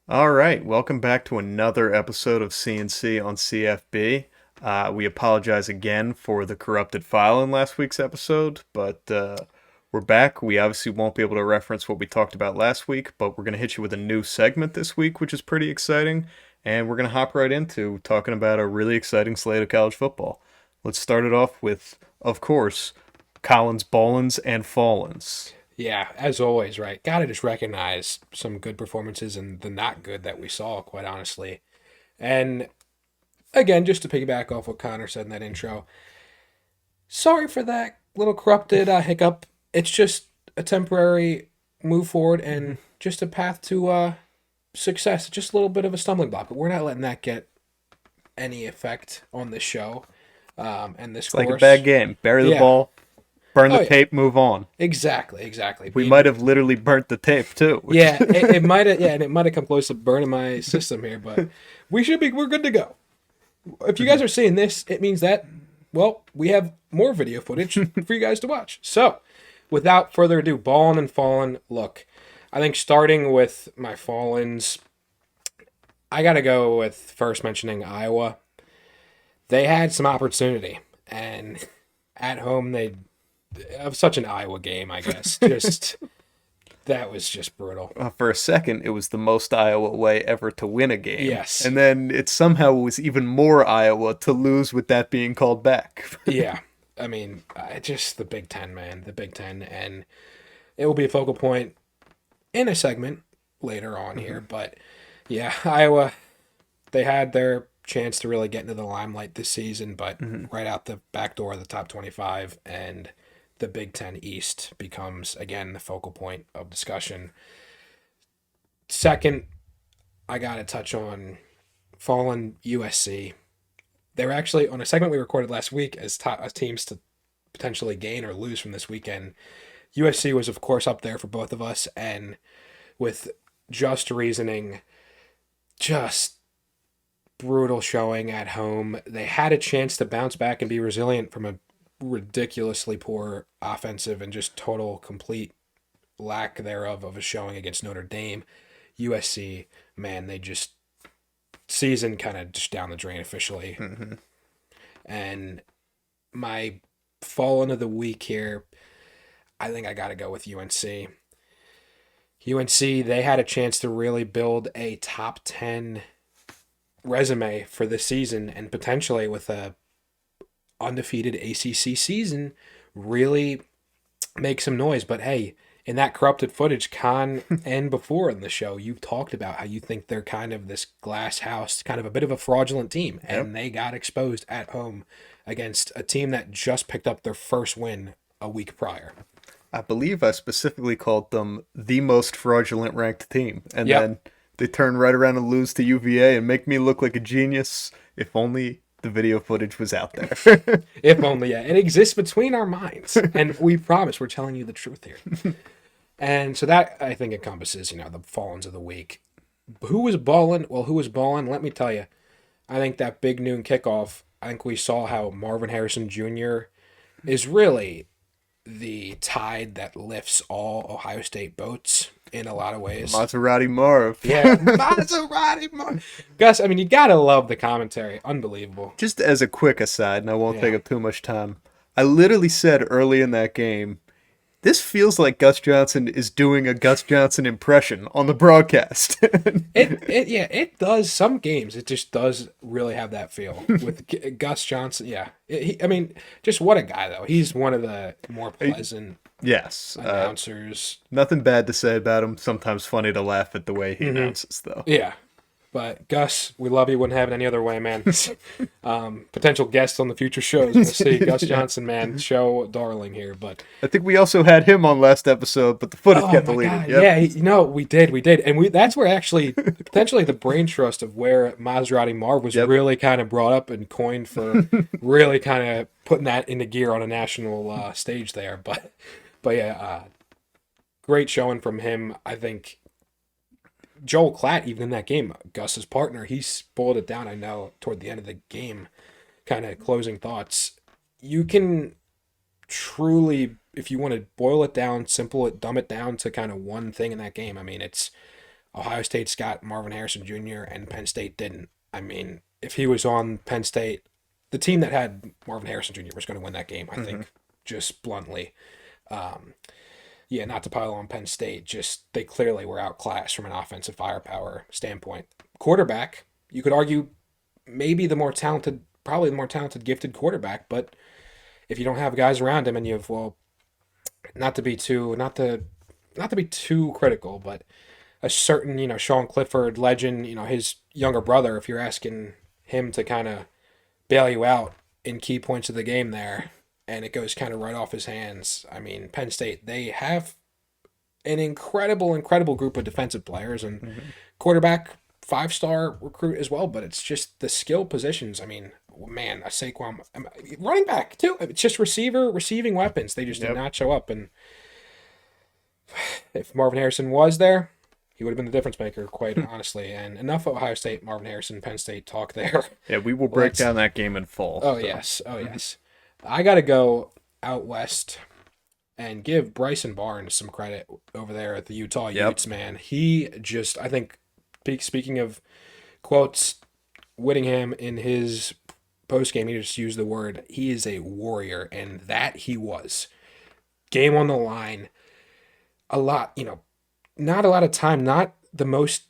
All right, welcome back to another episode of CNC on CFB. We apologize again for the corrupted file in last week's episode, but we're back. We obviously won't be able to reference what we talked about last week, but we're going to hit you with a new segment this week, which is pretty exciting. And we're going to hop right into talking about a really exciting slate of college football. Let's start it off with, of course, Collins, Ballins, and Fallins. Yeah, as always, right? Gotta just recognize some good performances and the not good that we saw, quite honestly. And again, just to piggyback off what Connor said in that intro, sorry for that little corrupted hiccup. It's just a temporary move forward and just a path to success. Just a little bit of a stumbling block, but we're not letting that get any effect on this show and this It's like a bad course. game. Bury the Yeah. ball, burn Oh, the yeah. tape, move on. Exactly. We might have literally burnt the tape too. Yeah, it might have. Yeah, and it might have come close to burning my system here, but we're good to go. If you guys are seeing this, it means that, well, we have more video footage for you guys to watch. So, without further ado, Ballin' and Fallin'. Look, I think starting with my Fallins, I got to go with first mentioning Iowa. They had some opportunity, and at home they of such an Iowa game, I guess. Just that was just brutal. For a second, it was the most Iowa way ever to win a game. Yes. And then it somehow was even more Iowa to lose with that being called back. Yeah. I mean, just the Big Ten, man. The Big Ten. And it will be a focal point in a segment later on here. But yeah, Iowa, they had their chance to really get into the limelight this season, but right out the back door of the top 25. And the Big Ten East becomes, again, the focal point of discussion. Second, I got to touch on fallen USC. They were actually on a segment we recorded last week as teams to potentially gain or lose from this weekend. USC was, of course, up there for both of us, and with just reasoning, just brutal showing at home. They had a chance to bounce back and be resilient from a ridiculously poor offensive and just total, complete lack thereof of a showing against Notre Dame. USC, man, they just season kind of just down the drain officially. And my fallen of the week here, I think I got to go with UNC. UNC, they had a chance to really build a top 10 resume for this season and potentially with a undefeated ACC season really make some noise. But hey, in that corrupted footage, Con and before in the show, you've talked about how you think they're kind of this glass house, kind of a bit of a fraudulent team. And they got exposed at home against a team that just picked up their first win a week prior. I believe I specifically called them the most fraudulent ranked team. And Yep. then they turn right around and lose to UVA and make me look like a genius. If only the video footage was out there. If only, yeah. It exists between our minds. And we promise we're telling you the truth here. And so that, I think, encompasses, the fallens of the week. Who was balling? Well, who was balling? Let me tell you. I think that big noon kickoff, I think we saw how Marvin Harrison Jr. is really the tide that lifts all Ohio State boats in a lot of ways. Maserati Marv. Yeah, Maserati Marv. Gus, I mean, you gotta love the commentary. Unbelievable. Just as a quick aside, and I won't Yeah. take up too much time, I literally said early in that game, this feels like Gus Johnson is doing a Gus Johnson impression on the broadcast. It does. Some games, it just does really have that feel with Gus Johnson. Yeah, I mean, just what a guy though. He's one of the more pleasant Yes. announcers. Nothing bad to say about him. Sometimes funny to laugh at the way he announces, though. Yeah, but Gus, we love you. Wouldn't have it any other way, man. Potential guests on the future shows. We'll see. Gus Johnson, man, show darling here. But I think we also had him on last episode, but the footage got my deleted. God, Yep. yeah, we did, and that's where actually potentially the brain trust of where Maserati Marv was really kind of brought up and coined for really kind of putting that into gear on a national stage there. But yeah, great showing from him. I think Joel Klatt, even in that game, Gus's partner, he spoiled it down, I know, toward the end of the game, kind of closing thoughts. You can truly, if you want to boil it down, dumb it down to kind of one thing in that game, I mean, it's Ohio State's got Marvin Harrison Jr. and Penn State didn't. I mean, if he was on Penn State, the team that had Marvin Harrison Jr. was going to win that game, I Mm-hmm. think, just bluntly. Um, yeah, not to pile on Penn State, just they clearly were outclassed from an offensive firepower standpoint. Quarterback, you could argue maybe the more talented, probably the more talented, gifted quarterback, but if you don't have guys around him and you have, well, not to be too critical, but a certain, Sean Clifford legend, his younger brother, if you're asking him to kind of bail you out in key points of the game there, and it goes kind of right off his hands. I mean, Penn State, they have an incredible group of defensive players and Mm-hmm. quarterback, 5-star recruit as well, but it's just the skill positions. I mean, man, a Saquon running back too. It's just receiving weapons. They just did Yep. not show up. And if Marvin Harrison was there, he would have been the difference maker, quite honestly. And enough of Ohio State, Marvin Harrison, Penn State talk there. Yeah, we will break down that game in full. Oh So. yes, oh yes. I got to go out west and give Bryson Barnes some credit over there at the Utah Yep. Utes. Man, he just, I think, speaking of quotes, Whittingham in his post game, he just used the word, he is a warrior, and that he was. Game on the line, a lot, not a lot of time, not the most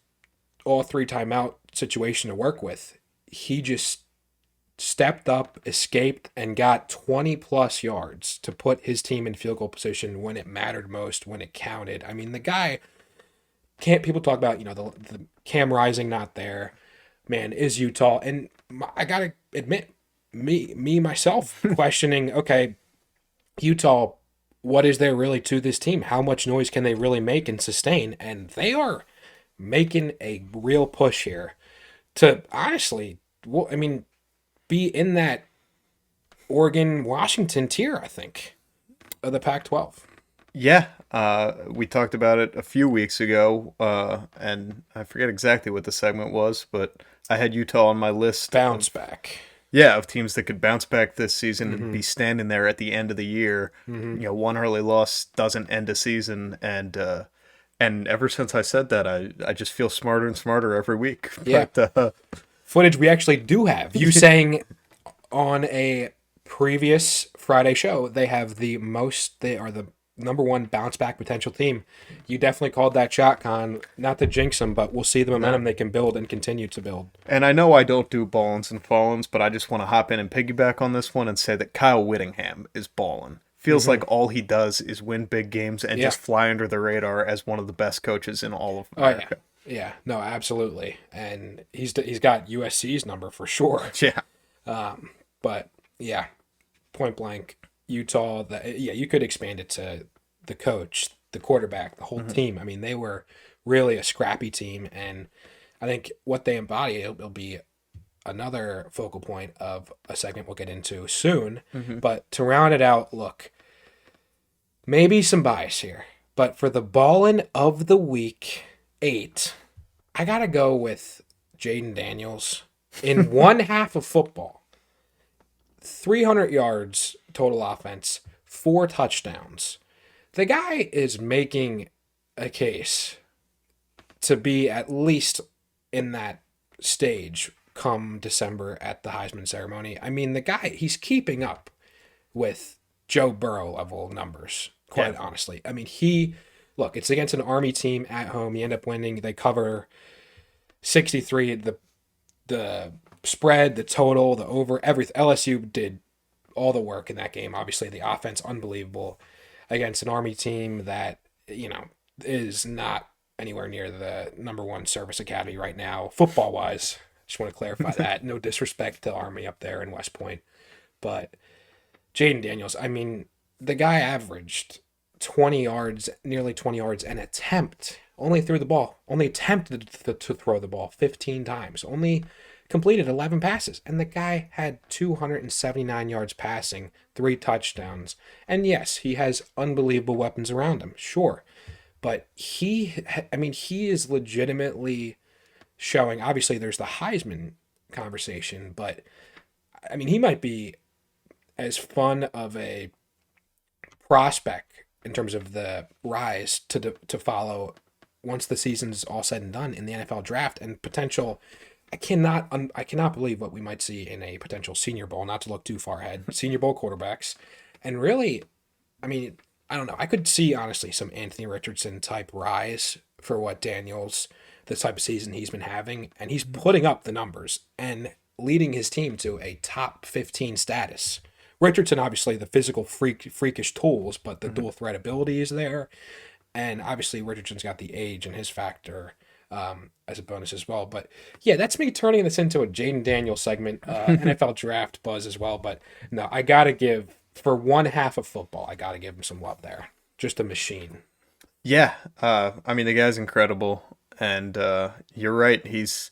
all three timeout situation to work with. He just stepped up, escaped, and got 20 plus yards to put his team in field goal position when it mattered most, when it counted. I mean, the guy can't, people talk about, the Cam Rising not there. Man, is Utah, and I gotta admit, me myself questioning, okay, Utah, what is there really to this team? How much noise can they really make and sustain? And they are making a real push here to honestly, well, I mean, be in that Oregon Washington tier, I think, of the Pac 12. Yeah, we talked about it a few weeks ago, and I forget exactly what the segment was, but I had Utah on my list Bounce of, back. yeah, of teams that could bounce back this season and Mm-hmm. be standing there at the end of the year. Mm-hmm. One early loss doesn't end a season, and ever since I said that, I just feel smarter and smarter every week. Yeah. But Footage we actually do have. You saying on a previous Friday show, they are the number one bounce back potential team. You definitely called that shot, Con. Not to jinx them, but we'll see the momentum they can build and continue to build. And I know I don't do Ballins and Fallins, but I just want to hop in and piggyback on this one and say that Kyle Whittingham is ballin'. Feels like all he does is win big games and Yeah. just fly under the radar as one of the best coaches in all of Oh yeah, America. yeah, no, absolutely, and he's got USC's number for sure. Yeah. But yeah, point blank, Utah. You could expand it to the coach, the quarterback, the whole team. I mean, they were really a scrappy team, and I think what they embody it'll be another focal point of a segment we'll get into soon. But to round it out, look, maybe some bias here, but for the Ballin of the Week 8, I gotta go with Jaden Daniels in one half of football. 300 yards total offense, 4 touchdowns. The guy is making a case to be at least in that stage come December at the Heisman ceremony. I mean, the guy, he's keeping up with Joe Burrow level numbers, quite honestly. I mean, look, it's against an Army team at home. You end up winning. They cover 63. The spread, the total, the over, everything. LSU did all the work in that game. Obviously, the offense, unbelievable against an Army team that, is not anywhere near the number one service academy right now, football wise. Just want to clarify that. No disrespect to Army up there in West Point. But Jaden Daniels, I mean, the guy averaged 20 yards, nearly 20 yards an attempt. Only threw the ball. Only attempted to throw the ball 15 times. Only completed 11 passes. And the guy had 279 yards passing, 3 touchdowns. And yes, he has unbelievable weapons around him. Sure. But he is legitimately showing, obviously there's the Heisman conversation, but I mean, he might be as fun of a prospect in terms of the rise to follow once the season's all said and done in the NFL draft and potential. I cannot believe what we might see in a potential Senior Bowl. Not to look too far ahead, Senior Bowl quarterbacks, and really, I mean, I don't know. I could see honestly some Anthony Richardson type rise for what Daniels, the type of season he's been having, and he's putting up the numbers and leading his team to a top 15 status. Richardson, obviously, the physical freakish tools, but the dual threat ability is there. And obviously, Richardson's got the age and his factor as a bonus as well. But yeah, that's me turning this into a Jaden Daniels segment, NFL draft buzz as well. But no, I got to give, for one half of football, I got to give him some love there. Just a machine. Yeah, I mean the guy's incredible, and you're right. He's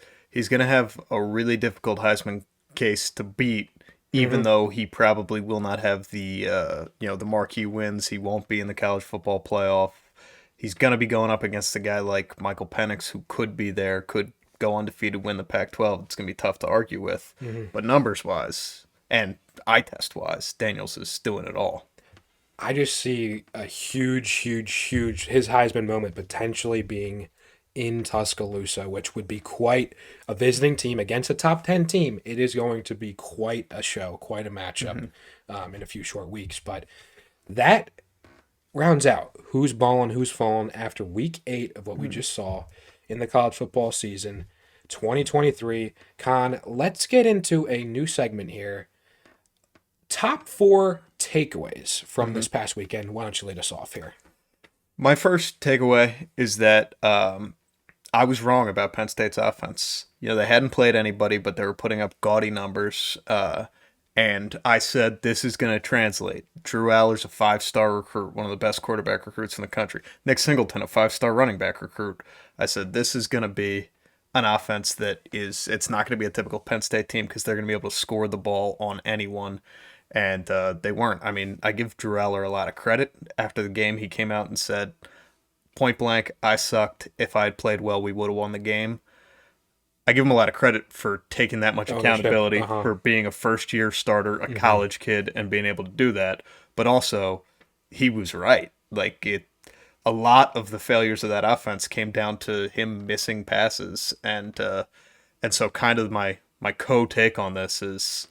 gonna have a really difficult Heisman case to beat, even Mm-hmm. though he probably will not have the the marquee wins. He won't be in the college football playoff. He's gonna be going up against a guy like Michael Penix, who could be there, could go undefeated, win the Pac-12. It's gonna be tough to argue with, Mm-hmm. but numbers wise and eye test wise, Daniels is doing it all. I just see a huge his Heisman moment potentially being in Tuscaloosa, which would be quite a visiting team against a top 10 team. It is going to be quite a show, quite a matchup in a few short weeks. But that rounds out who's balling, who's falling after week 8 of what we just saw in the college football season 2023. Con, let's get into a new segment here. Top 4 takeaways from this past weekend. Why don't you lead us off here? My first takeaway is that I was wrong about Penn State's offense. They hadn't played anybody, but they were putting up gaudy numbers. And I said, this is going to translate. Drew Aller's a 5-star recruit, one of the best quarterback recruits in the country. Nick Singleton, a 5-star running back recruit. I said, this is going to be an offense it's not going to be a typical Penn State team because they're going to be able to score the ball on anyone. And they weren't. I mean, I give Drew Aller a lot of credit. After the game, he came out and said, point blank, I sucked. If I had played well, we would have won the game. I give him a lot of credit for taking that much Ownership. accountability, Uh-huh. for being a first-year starter, a college kid, and being able to do that. But also, he was right. A lot of the failures of that offense came down to him missing passes, and so kind of my co-take on this is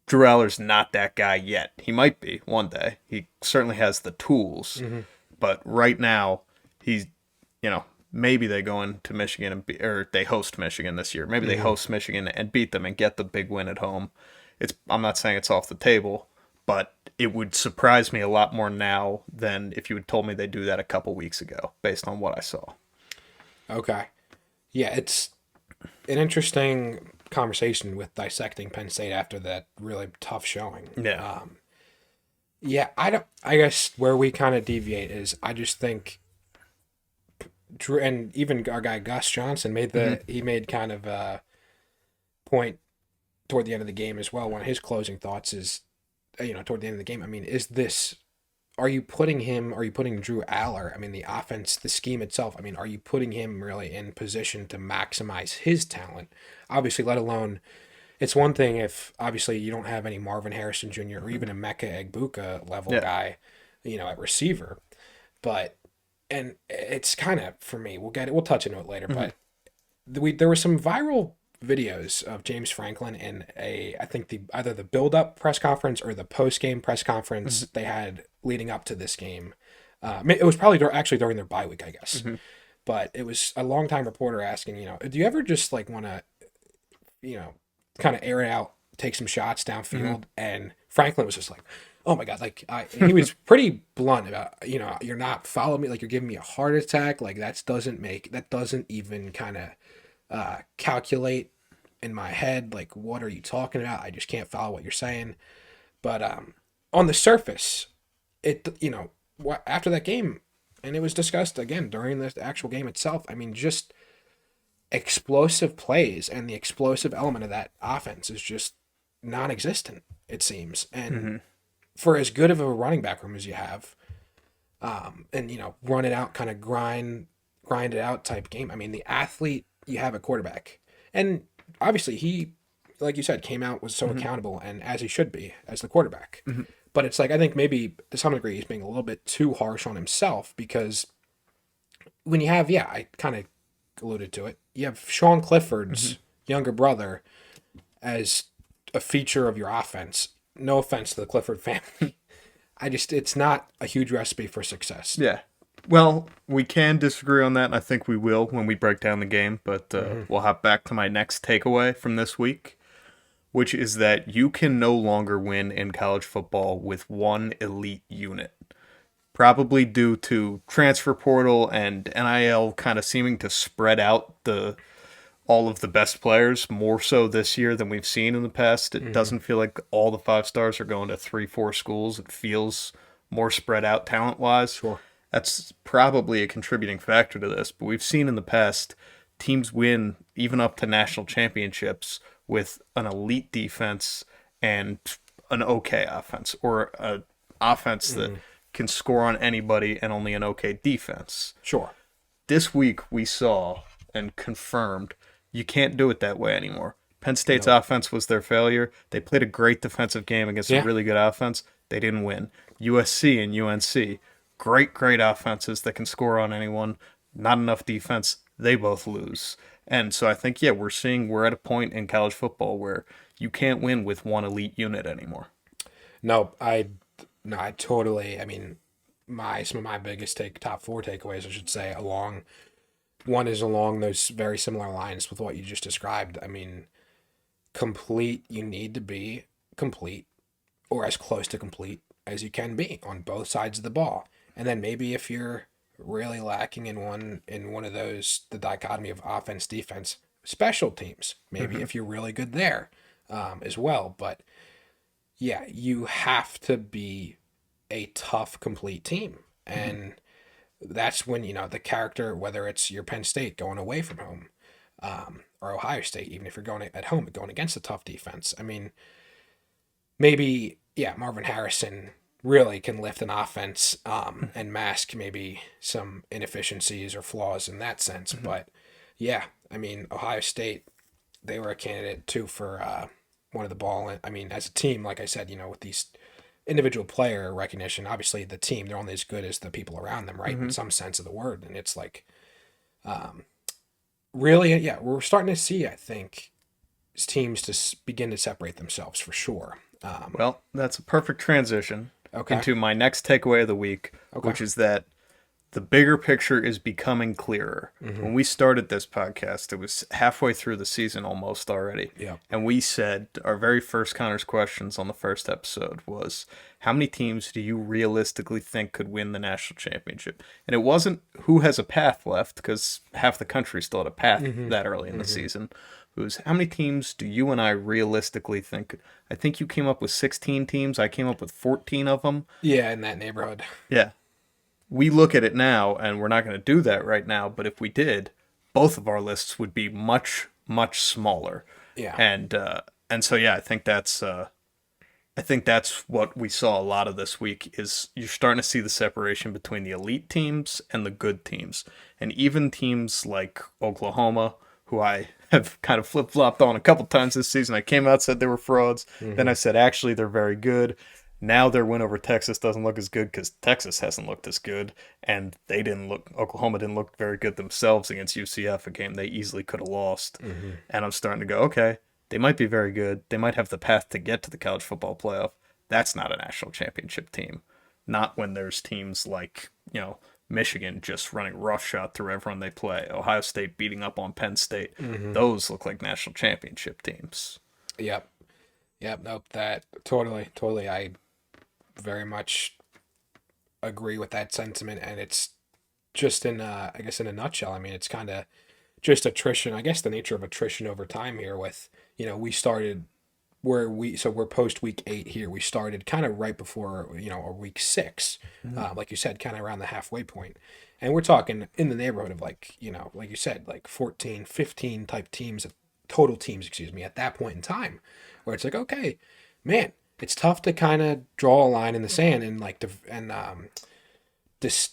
Drew Aller's not that guy yet. He might be one day. He certainly has the tools, but right now he's maybe they go into Michigan or they host Michigan this year. Maybe they host Michigan and beat them and get the big win at home. I'm not saying it's off the table, but it would surprise me a lot more now than if you had told me they do that a couple weeks ago, based on what I saw. Okay. Yeah, it's an interesting conversation with dissecting Penn State after that really tough showing. Yeah. Yeah, I guess where we kind of deviate is I just think Drew, and even our guy Gus Johnson he made kind of a point toward the end of the game as well. One of his closing thoughts is, toward the end of the game, I mean, are you putting Drew Aller, I mean, the offense, the scheme itself, I mean, are you putting him really in position to maximize his talent? Obviously, let alone, it's one thing if obviously you don't have any Marvin Harrison Jr. or even a Mecca Egbuka level Yeah. guy, at receiver. But, and it's kind of, for me, we'll touch into it later, but there were some viral videos of James Franklin in I think either the build up press conference or the post game press conference they had leading up to this game. It was probably actually during their bye week, I guess. But it was a longtime reporter asking, do you ever just like want to, kind of air it out, take some shots downfield? And Franklin was just like, oh my God, he was pretty blunt about, you're not following me, like you're giving me a heart attack. Like that doesn't even kind of calculate in my head, like what are you talking about? I just can't follow what you're saying. But on the surface, after that game, and it was discussed again during the actual game itself, I mean, just explosive plays and the explosive element of that offense is just non-existent, it seems. And for as good of a running back room as you have, and run it out, kind of grind it out type game, I mean, the athlete you have at quarterback, and obviously he, like you said, came out, was so accountable, and as he should be as the quarterback. But it's like, I think maybe to some degree he's being a little bit too harsh on himself, because when you have, yeah, I kind of alluded to it. You have Sean Hmm. Clifford's younger brother as a feature of your offense. No offense to the Clifford family. It's not a huge recipe for success. Yeah. Well, we can disagree on that, and I think we will when we break down the game, but Hmm. we'll hop back to my next takeaway from this week, which is that you can no longer win in college football with one elite unit. Probably due to transfer portal and NIL kind of seeming to spread out the all of the best players more so this year than we've seen in the past. It Hmm. doesn't feel like all the five stars are going to 3, 4 schools. It feels more spread out talent wise. Sure. That's probably a contributing factor to this. But we've seen in the past teams win even up to national championships with an elite defense and an okay offense, or an offense that Hmm. can score on anybody and only an okay defense. Sure. This week we saw and confirmed you can't do it that way anymore. Penn State's No. offense was their failure. They played a great defensive game against a Yeah. really good offense. They didn't win. USC and UNC, great offenses that can score on anyone. Not enough defense. They both lose. And so I think, yeah, we're at a point in college football where you can't win with one elite unit anymore. No, I totally. I mean, some of my biggest top four takeaways, I should say, along one is along those very similar lines with what you just described. I mean, complete. You need to be complete or as close to complete as you can be on both sides of the ball. And then maybe if you're really lacking in one of those, the dichotomy of offense defense, special teams, maybe Mm-hmm. if you're really good there as well. But yeah, you have to be a tough, complete team. Mm-hmm. And that's when, the character, whether it's your Penn State going away from home, or Ohio State, even if you're going at home, going against a tough defense. I mean, maybe, yeah, Marvin Harrison really can lift an offense and mask maybe some inefficiencies or flaws in that sense. Mm-hmm. But yeah, I mean, Ohio State, they were a candidate too for one of the ball. I mean, as a team, like I said, with these individual player recognition, obviously the team, they're only as good as the people around them, right? In Mm-hmm. some sense of the word. And it's like, um, really, yeah, we're starting to see, I think, teams to begin to separate themselves for sure. Well, that's a perfect transition Okay. into my next takeaway of the week, Okay. which is that the bigger picture is becoming clearer. Hmm. When we started this podcast, it was halfway through the season almost already. Yeah. And we said our very first Connors questions on the first episode was, how many teams do you realistically think could win the national championship? And it wasn't who has a path left, because half the country still had a path Hmm. that early in the Hmm. season. It was, how many teams do you and I realistically think? I think you came up with 16 teams. I came up with 14 of them. Yeah, in that neighborhood. Yeah, we look at it now, and we're not going to do that right now, but if we did, both of our lists would be much smaller. Yeah. And so yeah, I think that's what we saw a lot of this week, is you're starting to see the separation between the elite teams and the good teams. And even teams like Oklahoma, who I have kind of flip-flopped on a couple times this season. I came out, said they were frauds, then Hmm. I said actually they're very good. Now their win over Texas doesn't look as good because Texas hasn't looked as good, and Oklahoma didn't look very good themselves against UCF, a game they easily could have lost. Hmm. And I'm starting to go, okay, they might be very good. They might have the path to get to the college football playoff. That's not a national championship team. Not when there's teams like, Michigan just running roughshod through everyone they play, Ohio State beating up on Penn State. Hmm. Those look like national championship teams. Yep. Yep. Nope. That totally. I very much agree with that sentiment, and it's just I guess in a nutshell. I mean, it's kind of just attrition. I guess the nature of attrition over time here. With we started we're post week 8 here. We started kind of right before or week 6, Mm-hmm. like you said, kind of around the halfway point, and we're talking in the neighborhood of like like you said, like 14, 15 type teams, total teams, excuse me, at that point in time, where it's like, okay, man, it's tough to kind of draw a line in the sand and like dis-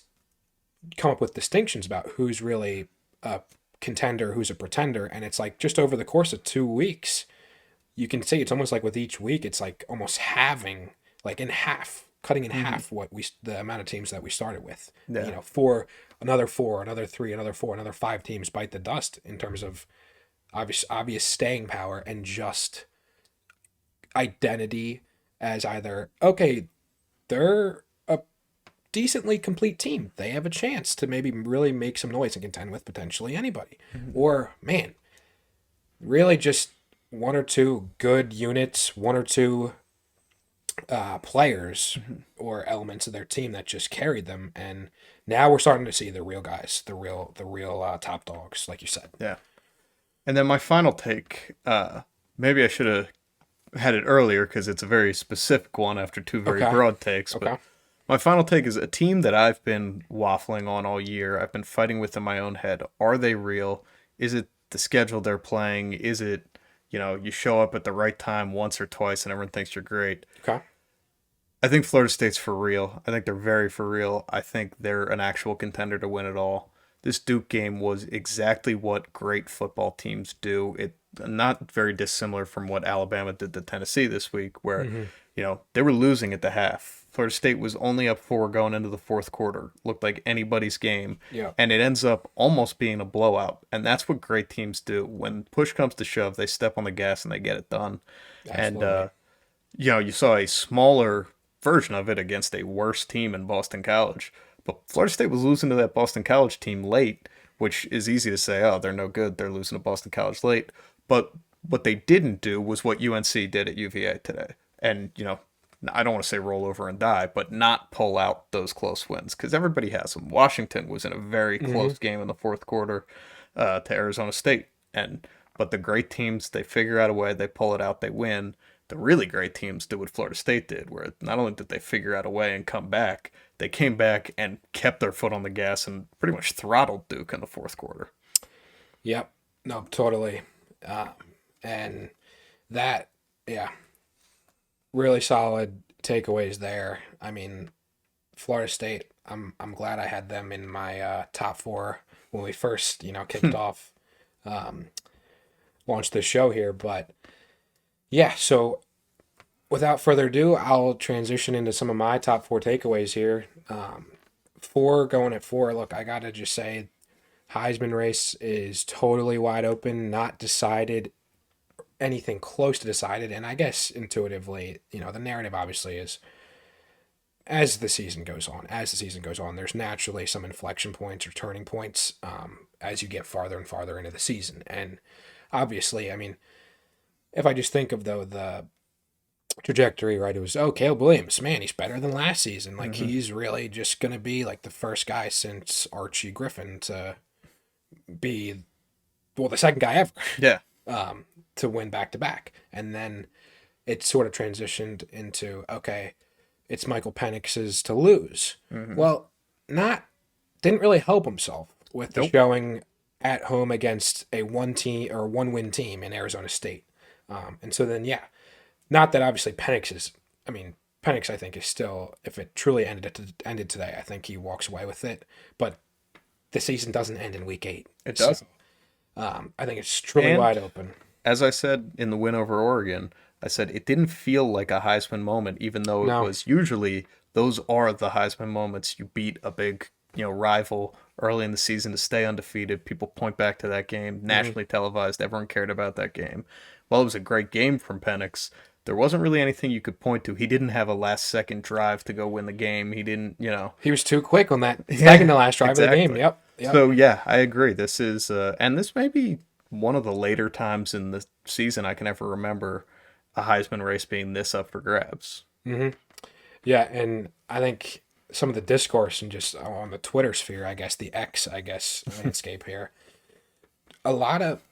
come up with distinctions about who's really a contender, who's a pretender, and it's like just over the course of 2 weeks, you can say it's almost like with each week, it's like almost halving, like in half, cutting in Mm-hmm. half the amount of teams that we started with. Yeah. Four, another three, another four, another five teams bite the dust in terms of obvious staying power and just identity as either okay, they're a decently complete team. They have a chance to maybe really make some noise and contend with potentially anybody. Mm-hmm. Or, man, really just one or two good units, one or two players Mm-hmm. or elements of their team that just carried them. And now we're starting to see the real guys, the real top dogs, like you said. Yeah. And then my final take, maybe I should have had it earlier because it's a very specific one after two very Okay. broad takes. But Okay. my final take is a team that I've been waffling on all year. I've been fighting with in my own head. Are they real? Is it the schedule they're playing? Is it, you show up at the right time once or twice and everyone thinks you're great? Okay. I think Florida State's for real. I think they're very for real. I think they're an actual contender to win it all. This Duke game was exactly what great football teams do. It not very dissimilar from what Alabama did to Tennessee this week, where Mm-hmm. they were losing at the half. Florida State was only up 4 going into the fourth quarter. Looked like anybody's game, Yeah. and it ends up almost being a blowout. And that's what great teams do. When push comes to shove, they step on the gas and they get it done. And Absolutely. you saw a smaller version of it against a worse team in Boston College. But Florida State was losing to that Boston College team late, which is easy to say, oh, they're no good. They're losing to Boston College late. But what they didn't do was what UNC did at UVA today. And, I don't want to say roll over and die, but not pull out those close wins because everybody has them. Washington was in a very Mm-hmm. close game in the fourth quarter to Arizona State. But the great teams, they figure out a way, they pull it out, they win. The really great teams did what Florida State did, where not only did they figure out a way and come back, they came back and kept their foot on the gas and pretty much throttled Duke in the fourth quarter. Yep. No, totally. Um, and that, yeah, really solid takeaways there. I mean, Florida State. I'm glad I had them in my top four when we first kicked off, um, launched this show here. But yeah, so without further ado, I'll transition into some of my top four takeaways here. Four going at four. Look, I gotta just say, Heisman race is totally wide open, not decided anything close to decided. And I guess intuitively, the narrative obviously is as the season goes on, there's naturally some inflection points or turning points as you get farther and farther into the season. And obviously, I mean, if I just think of the trajectory, right? It was, oh, Caleb Williams, man, he's better than last season. Like Mm-hmm. he's really just gonna be like the first guy since Archie Griffin to be, well, the second guy ever Yeah. to win back to back. And then it sort of transitioned into, okay, it's Michael Penix's to lose. Mm-hmm. Well, didn't really help himself with the Nope. showing at home against a one win team in Arizona State. And so then, yeah, not that obviously Penix, I think, is still, if it truly ended today, I think he walks away with it. But the season doesn't end in week 8. It So, does. I think it's truly And wide open. as I said in the win over Oregon, I said it didn't feel like a Heisman moment, even though it No. was usually those are the Heisman moments. You beat a big, rival early in the season to stay undefeated. People point back to that game, nationally televised. Everyone cared about that game. While it was a great game from Penix, there wasn't really anything you could point to. He didn't have a last second drive to go win the game. He didn't. He was too quick on that second to last drive of the game. Exactly. Yep. Yep. So yeah, I agree. This is and this may be one of the later times in the season I can ever remember a Heisman race being this up for grabs. hmm Yeah, and I think some of the discourse and just on the Twitter sphere, I guess the X, landscape here, a lot of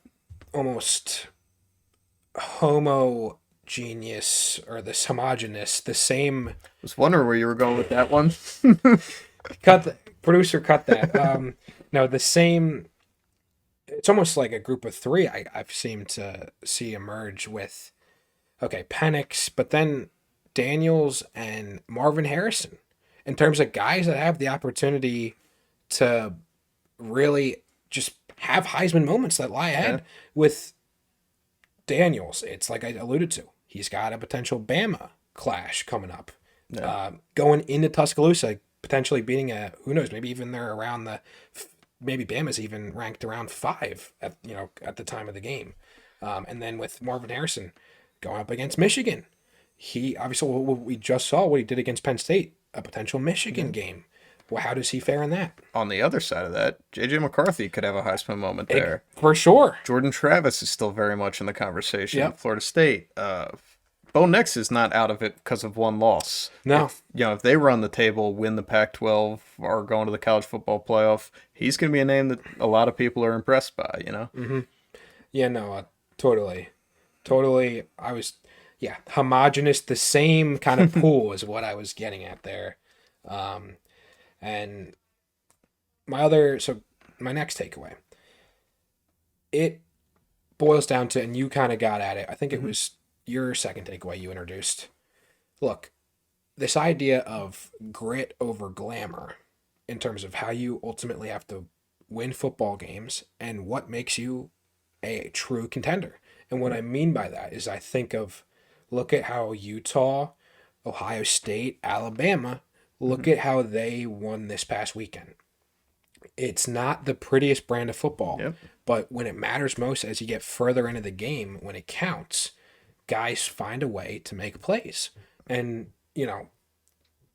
almost homogeneous or this homogenous, the same I was wondering where you were going with that one. producer cut that. No, the same. It's almost like a group of three I've seemed to see emerge with. Okay, Penix, but then Daniels and Marvin Harrison, in terms of guys that have the opportunity to really just have Heisman moments that lie ahead. Yeah. With Daniels, it's like I alluded to. He's got a potential Bama clash coming up. Yeah. Going into Tuscaloosa, potentially beating who knows, maybe even they're around maybe Bama's even ranked around 5 at the time of the game. And then with Marvin Harrison going up against Michigan, he obviously we just saw what he did against Penn State, a potential Michigan game. Well, how does he fare in that? On the other side of that, J.J. McCarthy could have a Heisman moment there. For sure. Jordan Travis is still very much in the conversation. Yep. Florida State. Bo Nix is not out of it because of one loss. No. If they run the table, win the Pac-12, or going to the college football playoff, he's going to be a name that a lot of people are impressed by. Mm-hmm. Yeah. No. Totally. Totally. I was. Yeah. Homogenous. The same kind of pool is what I was getting at there. And my next takeaway, it boils down to, and you kind of got at it. I think it was your second takeaway you introduced. Look, this idea of grit over glamour in terms of how you ultimately have to win football games and what makes you a true contender. And what I mean by that is look at how Utah, Ohio State, Alabama, look at how they won this past weekend. It's not the prettiest brand of football, Yep. but when it matters most as you get further into the game, when it counts, guys find a way to make plays. And,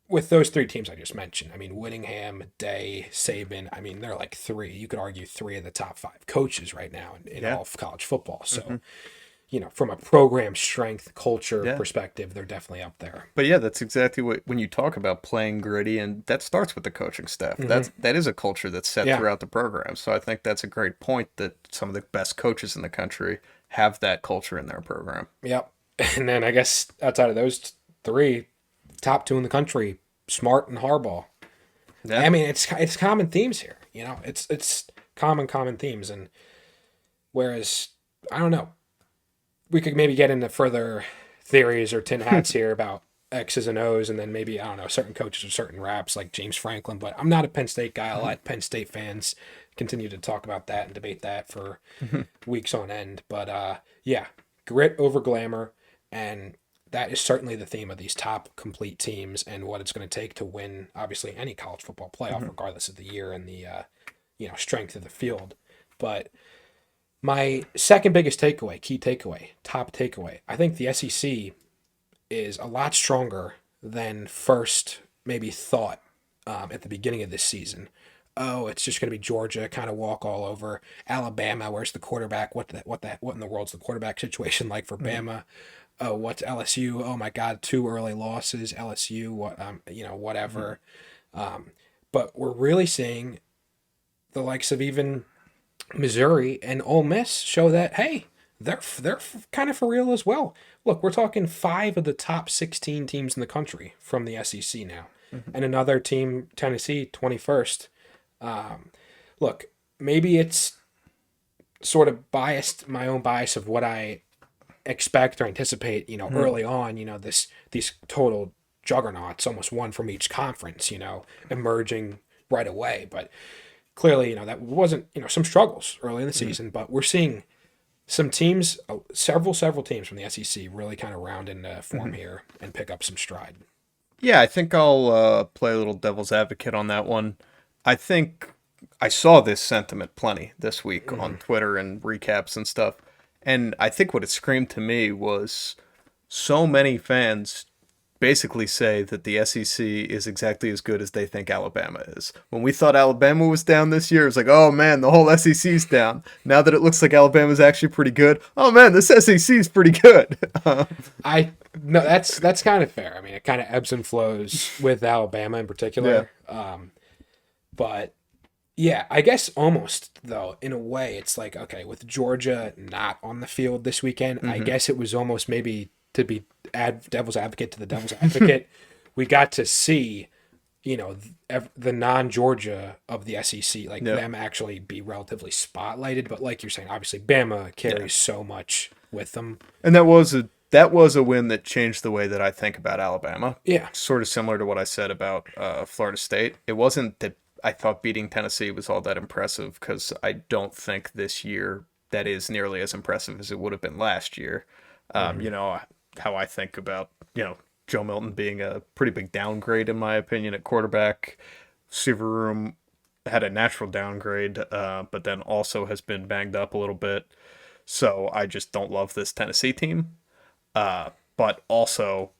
with those 3 teams I just mentioned, I mean, Whittingham, Day, Saban, I mean, they're like 3. You could argue 3 of the top 5 coaches right now in all of college football. So, from a program strength, culture perspective, they're definitely up there. But yeah, that's exactly what, when you talk about playing gritty, and that starts with the coaching staff. That is a culture that's set throughout the program. So I think that's a great point that some of the best coaches in the country have that culture in their program. Yep. And then I guess outside of those 3, top 2 in the country, Smart and Harbaugh. Yeah. I mean, it's common themes here. It's common themes, and whereas I don't know, we could maybe get into further theories or tin hats here about X's and O's, and then maybe, I don't know, certain coaches or certain raps like James Franklin. But I'm not a Penn State guy. I'll let Penn State fans continue to talk about that and debate that for weeks on end. But yeah, grit over glamour, and that is certainly the theme of these top complete teams and what it's going to take to win, obviously, any college football playoff, regardless of the year and the strength of the field. But my second biggest takeaway, key takeaway, top takeaway, I think the SEC is a lot stronger than first maybe thought at the beginning of this season. Oh, it's just going to be Georgia, kind of walk all over. Alabama, where's the quarterback? What in the world's the quarterback situation like for Bama? Oh, what's LSU? Oh my God, 2 early losses. LSU, whatever. But we're really seeing the likes of even Missouri and Ole Miss show that, hey, they're kind of for real as well. Look, we're talking 5 of the top 16 teams in the country from the SEC now, and another team, Tennessee, 21st. Look, maybe it's sort of biased, my own bias of what I expect or anticipate, early on, these total juggernauts, almost one from each conference, emerging right away. But clearly, that wasn't, some struggles early in the season, but we're seeing some teams, several teams from the SEC really kind of round into form here and pick up some stride. Yeah, I think I'll play a little devil's advocate on that one. I think I saw this sentiment plenty this week on Twitter and recaps and stuff. And I think what it screamed to me was so many fans basically say that the SEC is exactly as good as they think Alabama is. When we thought Alabama was down this year, it was like, oh man, the whole SEC's down. Now that it looks like Alabama's actually pretty good, oh man, this SEC is pretty good. No, that's kind of fair. I mean, it kind of ebbs and flows with Alabama in particular. Yeah. But yeah, I guess almost though, in a way, it's like, okay, with Georgia not on the field this weekend, I guess it was almost maybe to be devil's advocate to the devil's advocate. We got to see, the non-Georgia of the SEC, them actually be relatively spotlighted. But like you're saying, obviously Bama carries so much with them. And that was a win that changed the way that I think about Alabama. Yeah. Sort of similar to what I said about Florida State. It wasn't that I thought beating Tennessee was all that impressive, because I don't think this year that is nearly as impressive as it would have been last year. How I think about, Joe Milton being a pretty big downgrade, in my opinion, at quarterback. Receiver room had a natural downgrade, but then also has been banged up a little bit. So I just don't love this Tennessee team. But also,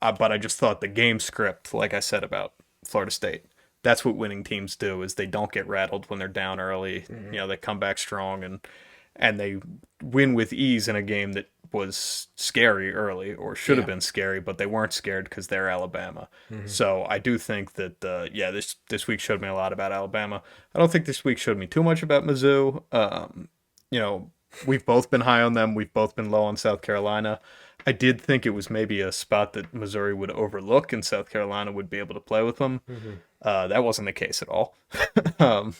but I just thought the game script, like I said about Florida State, that's what winning teams do is they don't get rattled when they're down early. Mm-hmm. You know, they come back strong and they win with ease in a game that was scary early or should have Yeah. been scary, but they weren't scared because they're Alabama. Mm-hmm. So I do think that this week showed me a lot about Alabama. I don't think this week showed me too much about Mizzou. You know, we've both been high on them. We've both been low on South Carolina. I did think it was maybe a spot that Missouri would overlook and South Carolina would be able to play with them. Mm-hmm. That wasn't the case at all. um,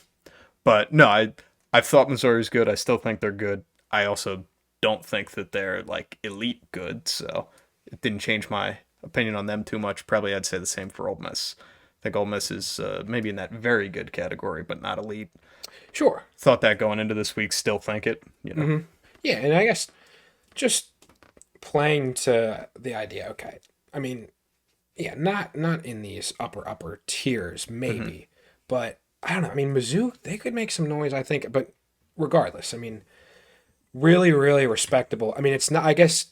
but no, I've thought Missouri's good. I still think they're good. I also don't think that they're like elite good, so it didn't change my opinion on them too much. Probably I'd say the same for Ole Miss. I think Ole Miss is maybe in that very good category, but not elite. Sure. Thought that going into this week, still think it. Mm-hmm. Yeah, and I guess just playing to the idea. Okay, I mean, yeah, not in these upper tiers, maybe, but I don't know. I mean, Mizzou, they could make some noise, I think, but regardless, I mean, really, really respectable. I mean, it's not. I guess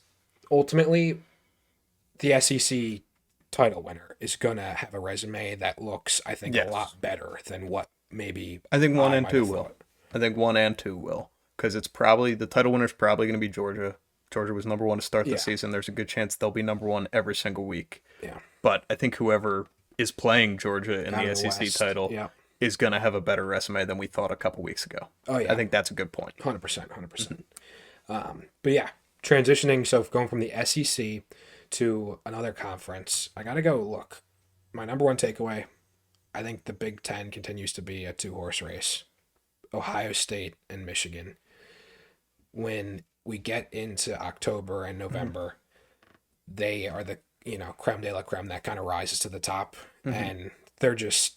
ultimately, the SEC title winner is gonna have a resume that looks, I think, a Yes, lot better than what maybe I think one I and might two have will. thought. I think one and two will because it's probably the title winner's probably going to be Georgia. Georgia was number one to start the Yeah, season. There's a good chance they'll be number one every single week. yeah. But I think whoever is playing Georgia in Out the of the SEC West, title yeah. is going to have a better resume than we thought a couple weeks ago. Oh I yeah, think that's a good point. 100%, 100%. But yeah, transitioning. So going from the SEC to another conference, I gotta go. Look, my number one takeaway. I think the Big Ten continues to be a two-horse race. Ohio State and Michigan. When we get into October and November, they are the creme de la creme that kind of rises to the top, and they're just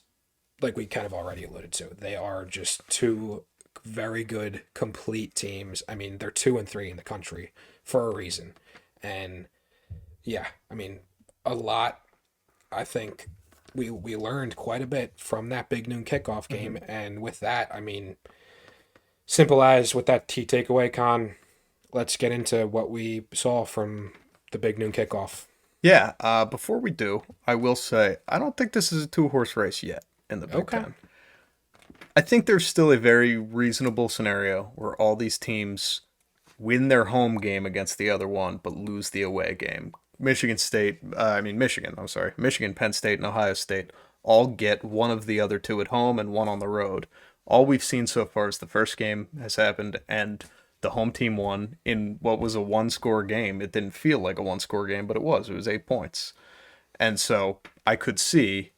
like we kind of already alluded to. They are just two very good, complete teams. I mean, they're 2 and 3 in the country for a reason, and yeah, I mean, a lot. I think we learned quite a bit from that big noon kickoff game, and with that, I mean, simple as with that key takeaway, Con. Let's get into what we saw from the big noon kickoff. Yeah, before we do, I will say I don't think this is a two-horse race yet in the Big Okay. Ten. I think there's still a very reasonable scenario where all these teams win their home game against the other one but lose the away game. Michigan, I'm sorry. Michigan, Penn State, and Ohio State all get one of the other two at home and one on the road. All we've seen so far is the first game has happened and the home team won in what was a one-score game. It didn't feel like a one-score game, but it was. It was 8 points. And so I could see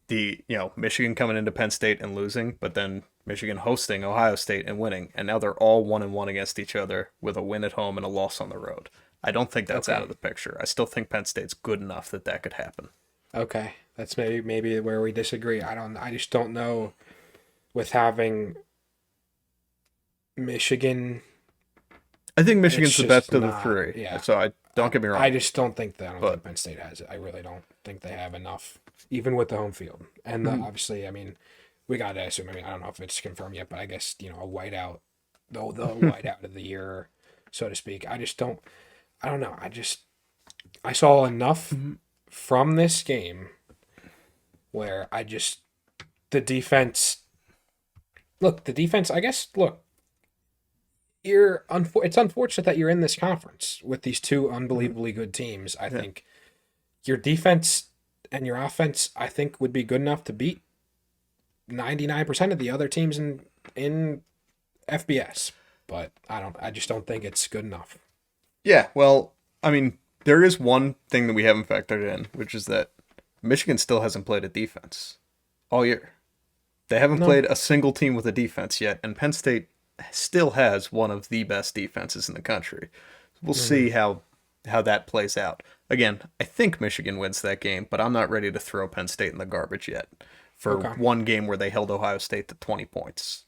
Michigan coming into Penn State and losing, but then Michigan hosting Ohio State and winning, and now they're all 1-1 against each other with a win at home and a loss on the road. I don't think that's out Okay. of the picture. I still think Penn State's good enough that that could happen. Okay. That's maybe where we disagree. I just don't know with having Michigan. I think It's Michigan's the just best of the not. three. Yeah. So I don't get me I wrong, just don't think that. I don't but think Penn State has it. I really don't think they have enough, even with the home field. And obviously, I mean, we got to assume. I mean, I don't know if it's confirmed yet, but I guess a whiteout, the whiteout of the year, so to speak. I just don't. I don't know. I saw enough from this game where the defense. Look, the defense. I guess. Look, it's unfortunate that you're in this conference with these two unbelievably good teams. I yeah, think your defense and your offense, I think, would be good enough to beat 99% of the other teams in FBS. But I just don't think it's good enough. yeah. Well, I mean, there is one thing that we haven't factored in, which is that Michigan still hasn't played a defense all year. They haven't No. played a single team with a defense yet, and Penn State still has one of the best defenses in the country. We'll see how that plays out. Again, I think Michigan wins that game, but I'm not ready to throw Penn State in the garbage yet for Okay. one game where they held Ohio State to 20 points.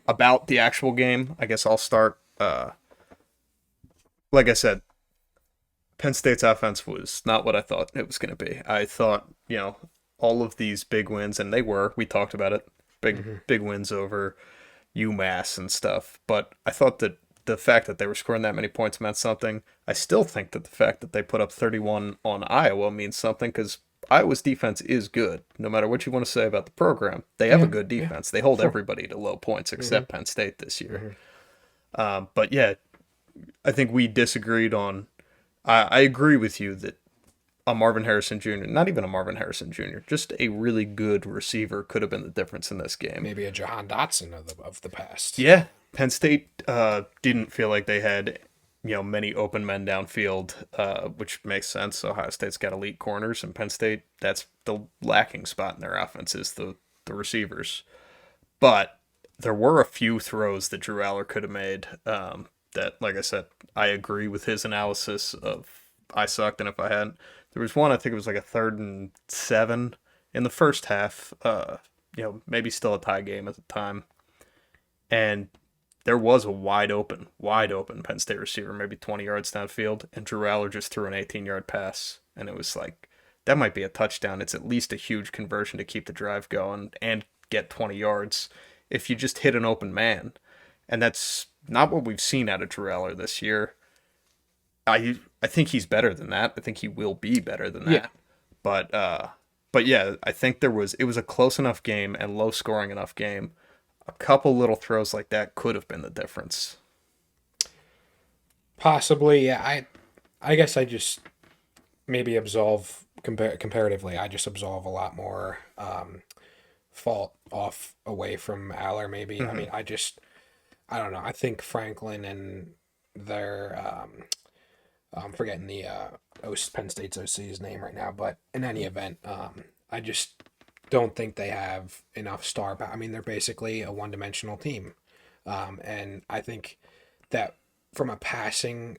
About the actual game, I guess I'll start. Like I said, Penn State's offense was not what I thought it was going to be. I thought, all of these big wins, and they were, we talked about it, Hmm. big wins over UMass and stuff. But I thought that the fact that they were scoring that many points meant something. I still think that the fact that they put up 31 on Iowa means something because Iowa's defense is good. No matter what you want to say about the program, they have a Yeah, good yeah, defense. They hold sure. everybody to low points Hmm. except Penn State this year. Hmm. But yeah, I think we disagreed on. I agree with you that a Marvin Harrison Jr., not even a Marvin Harrison Jr., just a really good receiver could have been the difference in this game. Maybe a Jahan Dotson of the past. Yeah, Penn State didn't feel like they had many open men downfield, which makes sense. Ohio State's got elite corners, and Penn State, that's the lacking spot in their offense is the receivers. But there were a few throws that Drew Aller could have made. That, like I said, I agree with his analysis of I sucked, and if I hadn't, there was one I think it was like a 3rd and 7 in the first half. Maybe still a tie game at the time, and there was a wide open Penn State receiver, maybe 20 yards downfield, and Drew Aller just threw an 18-yard pass, and it was like that might be a touchdown. It's at least a huge conversion to keep the drive going and get 20 yards if you just hit an open man, and that's not what we've seen out of Drew Aller this year. I think he's better than that. I think he will be better than Yeah. that. But yeah, I think it was a close enough game and low scoring enough game. A couple little throws like that could have been the difference. Possibly, yeah. I guess I just maybe comparatively. I just absolve a lot more fault off away from Aller. Maybe. I Hmm. mean, I don't know. I think Franklin and their I'm forgetting the Penn State's OC's name right now, but in any event, I just don't think they have enough star power. I mean, they're basically a one-dimensional team, and I think that from a passing,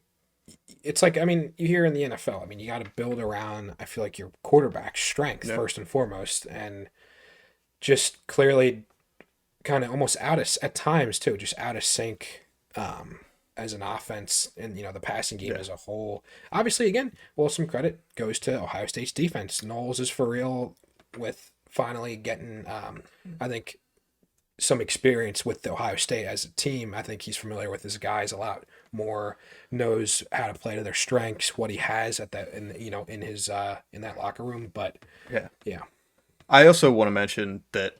it's like I mean, you hear in the NFL. I mean, you got to build around. I feel like your quarterback's strength Yeah. first and foremost, and just clearly kind of almost at times too, just out of sync as an offense and the passing game Yeah. as a whole. Obviously, again, well, some credit goes to Ohio State's defense. Knowles is for real with finally getting, I think, some experience with the Ohio State as a team. I think he's familiar with his guys a lot more, knows how to play to their strengths, what he has at that in his in that locker room. But Yeah. yeah, I also want to mention that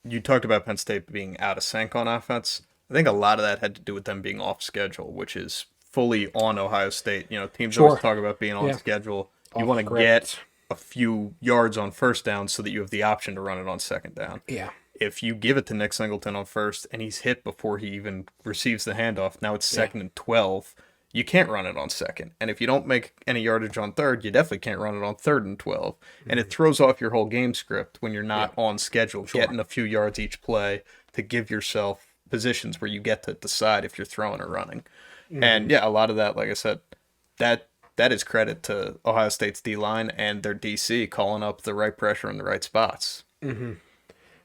you talked about Penn State being out of sync on offense. I think a lot of that had to do with them being off schedule, which is fully on Ohio State. Teams always sure, talk about being on yeah, schedule. You off want to get script, a few yards on first down so that you have the option to run it on second down. yeah, If you give it to Nick Singleton on first and he's hit before he even receives the handoff, now it's yeah, 2nd and 12. You can't run it on second. And if you don't make any yardage on third, you definitely can't run it on 3rd and 12. And it mhm, throws off your whole game script when you're yeah, not on schedule, sure. getting a few yards each play to give yourself positions where you get to decide if you're throwing or running. Hmm. And yeah, a lot of that, like I said, that that is credit to Ohio State's D line and their DC calling up the right pressure in the right spots. Hmm.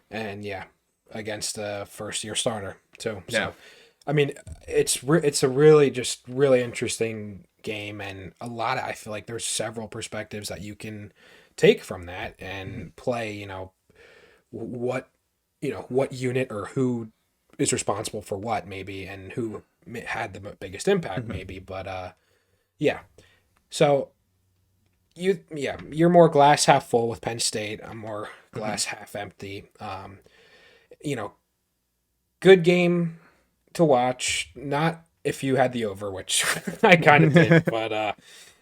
And yeah, against a first year starter too. Yeah. So, I mean, it's a really just really interesting game, and a lot of I feel like there's several perspectives that you can take from that and play. What what unit or who is responsible for what maybe, and who had the biggest impact Mhm. maybe. But yeah. So you're more glass half full with Penn State. I'm more Mhm. glass half empty. You know, good game to watch. Not if you had the over, which I kind of did, but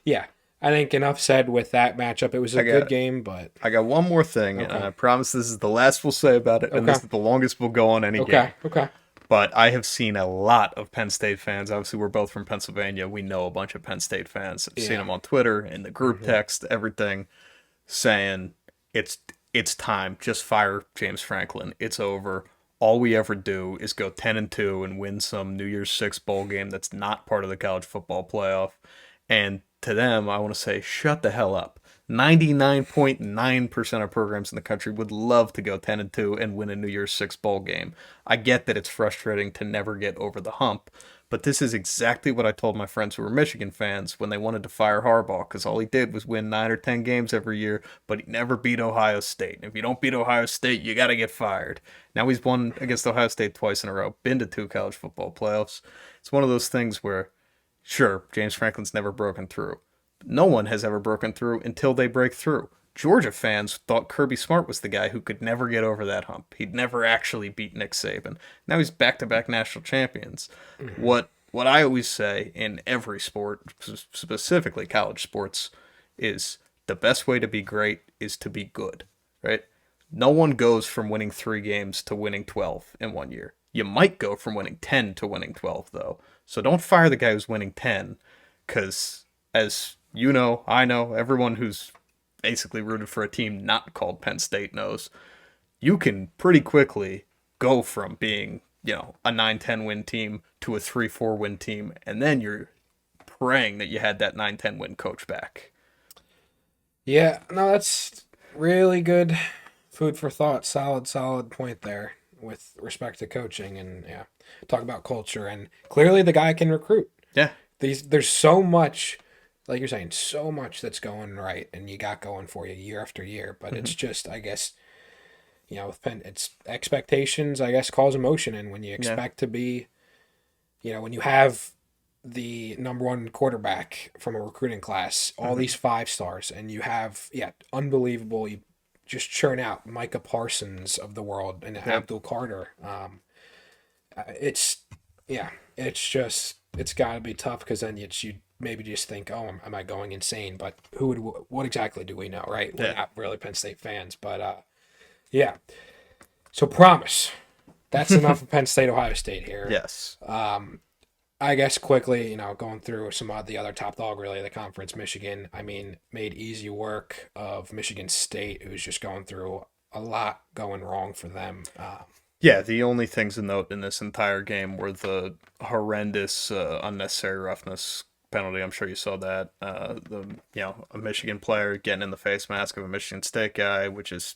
yeah, I think enough said with that matchup. It was a I good got game, but I got one more thing, and okay, I promise this is the last we'll say about it, and okay, this is the longest we'll go on any okay, game. okay, But I have seen a lot of Penn State fans. Obviously, we're both from Pennsylvania. We know a bunch of Penn State fans. I've seen yeah, them on Twitter, in the group hmm, text, everything, saying it's it's time. Just fire James Franklin. It's over. All we ever do is go 10-2 and win some New Year's Six bowl game that's not part of the college football playoff. And to them, I want to say, shut the hell up. 99.9% of programs in the country would love to go 10-2 and win a New Year's Six bowl game. I get that it's frustrating to never get over the hump, But this is exactly what I told my friends who were Michigan fans when they wanted to fire Harbaugh, because all he did was win 9 or 10 games every year, but he never beat Ohio State. And if you don't beat Ohio State, you got to get fired. Now he's won against Ohio State twice in a row, been to 2 college football playoffs. It's one of those things where, sure, James Franklin's never broken through. No one has ever broken through until they break through. Georgia fans thought Kirby Smart was the guy who could never get over that hump. He'd never actually beat Nick Saban. Now he's back-to-back national champions. Mm-hmm. What I always say in every sport, specifically college sports, is the best way to be great is to be good, right? No one goes from winning 3 games to winning 12 in one year. You might go from winning 10 to winning 12, though. So don't fire the guy who's winning 10, because as you know, I know, everyone who's basically rooted for a team not called Penn State knows, you can pretty quickly go from being, a 9-10 win team to a 3-4 win team, and then you're praying that you had that 9-10 win coach back. Yeah, no, that's really good food for thought. Solid point there with respect to coaching and yeah, talk about culture and clearly the guy can recruit. Yeah. There's so much, like you're saying, so much that's going right and you got going for you year after year, but it's just, I guess, with Penn, it's expectations, I guess, cause emotion, and when you expect to be, when you have the number one quarterback from a recruiting class, all these 5 stars, and you have, unbelievable, you just churn out Micah Parsons of the world and Abdul Carter. It's, it's just, it's got to be tough because then you maybe just think, oh, am I going insane? But what exactly do we know, right? We're not really Penn State fans, but yeah. So promise. That's enough of Penn State, Ohio State here. Yes. I guess quickly, going through some of the other top dog really of the conference, Michigan, made easy work of Michigan State, who's just going through a lot going wrong for them. Yeah, the only things to note in this entire game were the horrendous unnecessary roughness penalty. I'm sure you saw that. A Michigan player getting in the face mask of a Michigan State guy, which is,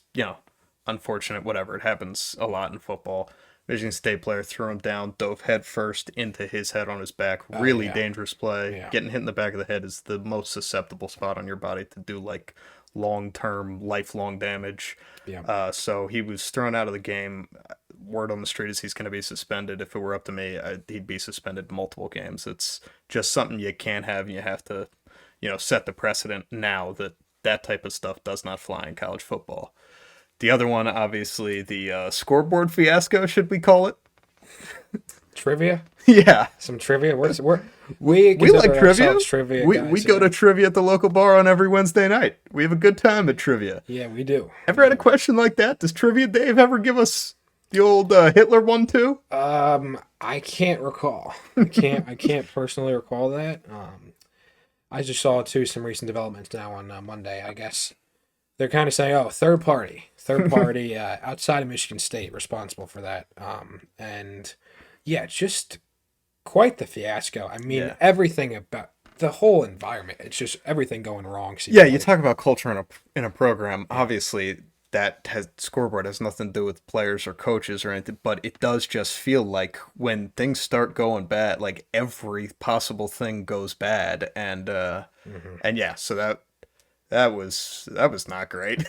unfortunate, whatever. It happens a lot in football. Michigan State player threw him down, dove head first into his head on his back. Really dangerous play. Yeah. Getting hit in the back of the head is the most susceptible spot on your body to do like long-term, lifelong damage. Yeah. So he was thrown out of the game. Word on the street is he's going to be suspended. If it were up to me, he'd be suspended multiple games. It's just something you can't have. You have to, set the precedent now that that type of stuff does not fly in college football. The other one, obviously, the scoreboard fiasco, should we call it? Trivia? Yeah. Some trivia? We like trivia. Trivia We guys, go to trivia at the local bar on every Wednesday night. We have a good time at trivia. Yeah, we do. Ever had a question like that? Does Trivia Dave ever give us the old Hitler one too? I can't recall. I can't personally recall that. I just saw too some recent developments now on Monday. I guess they're kind of saying, oh, third party outside of Michigan State responsible for that. And yeah, just quite the fiasco. Everything about the whole environment. It's just everything going wrong. Yeah, you talk about culture in a program. Obviously, scoreboard has nothing to do with players or coaches or anything, but it does just feel like when things start going bad, like every possible thing goes bad, and yeah, so that was not great.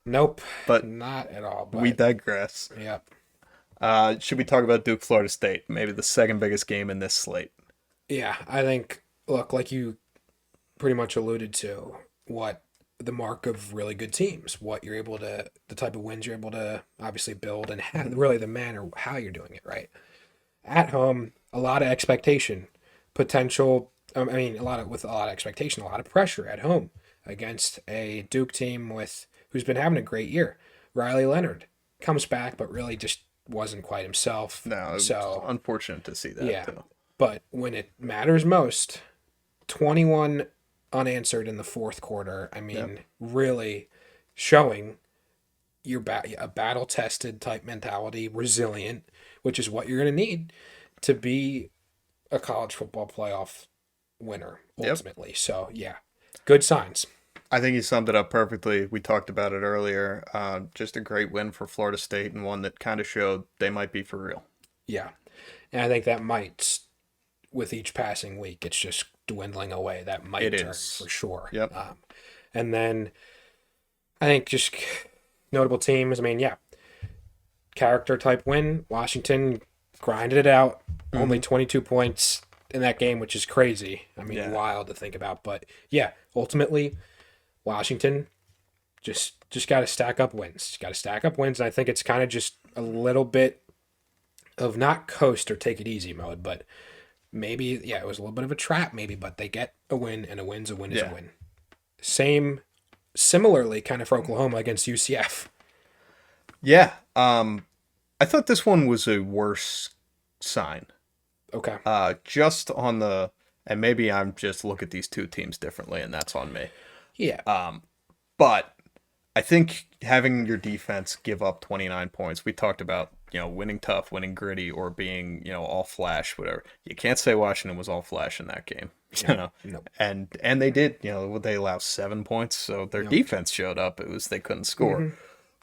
Nope, but not at all. But we digress. Yep. Should we talk about Duke, Florida State? Maybe the second biggest game in this slate. Yeah, I think. Look, like you pretty much alluded to, what the mark of really good teams, the type of wins you're able to obviously build, and really the manner how you're doing it, right? At home, a lot of expectation, potential. A lot of expectation, a lot of pressure at home against a Duke team who's been having a great year. Riley Leonard comes back, but really just wasn't quite himself. No, so unfortunate to see that. Yeah, too. But when it matters most, 21 unanswered in the fourth quarter. Really showing your a battle-tested type mentality, resilient, which is what you're going to need to be a college football playoff winner ultimately. Yep. So yeah, good signs. I think you summed it up perfectly. We talked about it earlier. Just a great win for Florida State, and one that kind of showed they might be for real. Yeah, and I think that might with each passing week, it's just dwindling away. That might It turn is. for sure. Yep. And then I think just notable teams. I mean, yeah, character type win. Washington grinded it out. Only 22 points in that game, which is crazy. I mean, Yeah. wild to think about. But yeah, ultimately, Washington just got to stack up wins. Got to stack up wins, and I think it's kind of just a little bit of not coast or take it easy mode, but maybe it was a little bit of a trap, maybe. But they get a win, and a win's a win is a Yeah. win. Similarly, kind of for Oklahoma against UCF. Yeah. I thought this one was a worse sign. Okay. Just on the, and maybe I'm just look at these two teams differently, and that's on me. Yeah. But I think having your defense give up 29 points, we talked about, winning tough, winning gritty, or being, all flash, whatever. You can't say Washington was all flash in that game, No. And they did, they allow 7 points, so their defense showed up. It was they couldn't score.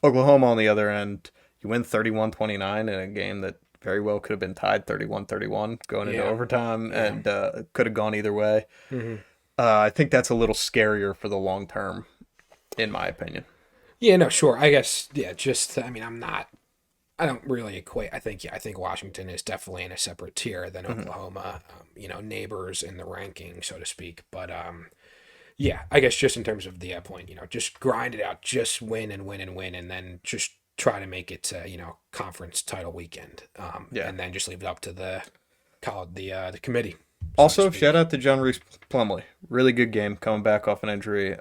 Oklahoma on the other end, you win 31-29 in a game that very well could have been tied 31-31 going into overtime, and could have gone either way. I think that's a little scarier for the long term, in my opinion. Yeah, no, sure. I guess, I mean, I don't really equate. I think Washington is definitely in a separate tier than Oklahoma, neighbors in the ranking, so to speak. But, yeah, I guess just in terms of the point, just grind it out, just win and win and win, and then just try to make it to, conference title weekend. And then just leave it up to the committee. Also, shout out to John Reese Plumlee. Really good game, coming back off an injury.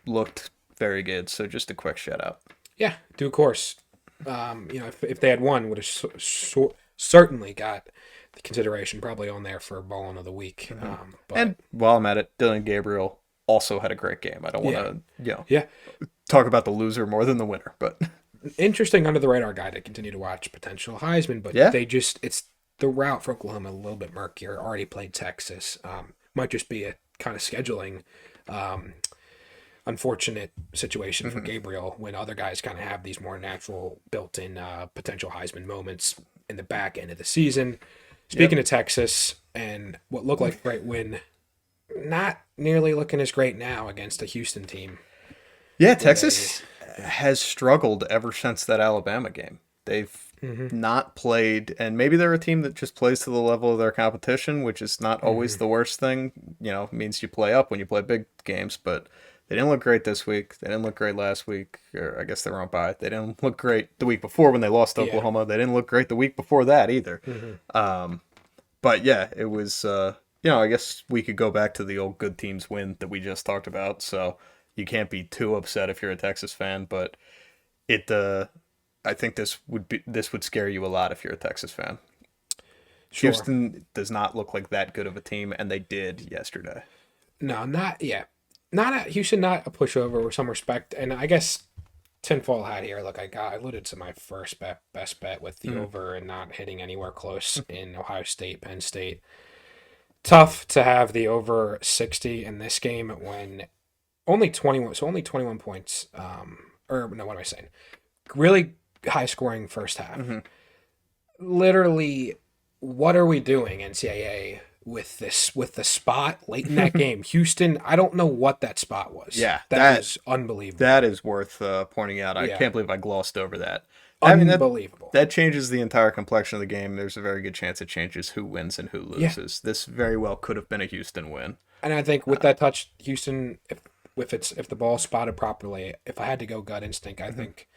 Looked very good. So just a quick shout out. Yeah, due course. If they had won, would have certainly got the consideration probably on there for Ballin of the Week. And while I'm at it, Dylan Gabriel also had a great game. I don't want to, talk about the loser more than the winner, but interesting under the radar guy to continue to watch potential Heisman. But it's the route for Oklahoma a little bit murkier. Already played Texas. Might just be a kind of scheduling. Unfortunate situation for Gabriel when other guys kind of have these more natural built-in potential Heisman moments in the back end of the season. Speaking of Texas and what looked like a great win, not nearly looking as great now against a Houston team. Yeah, Texas has struggled ever since that Alabama game. They've not played, and maybe they're a team that just plays to the level of their competition, which is not always the worst thing. Means you play up when you play big games, but they didn't look great this week. They didn't look great last week, or I guess they were on bye. They didn't look great the week before when they lost to Oklahoma. They didn't look great the week before that either. But yeah, it was, I guess we could go back to the old good teams win that we just talked about. So you can't be too upset if you're a Texas fan, but I think this would scare you a lot if you're a Texas fan. Sure. Houston does not look like that good of a team, and they did yesterday. No, not yet. Houston, not a pushover with some respect. And I guess tinfoil hat here. Look, I alluded to my first best bet with the over and not hitting anywhere close in Ohio State, Penn State. Tough to have the over 60 in this game when only 21. So only 21 points. Or no, what am I saying? Really high scoring first half. Literally, what are we doing, NCAA? With the spot late in that game, Houston, I don't know what that spot was. Yeah, that is unbelievable. That is worth pointing out. I can't believe I glossed over that. Unbelievable. That changes the entire complexion of the game. There's a very good chance it changes who wins and who loses. This very well could have been a Houston win. And I think with that touch, Houston, if the ball's spotted properly, if I had to go gut instinct, I think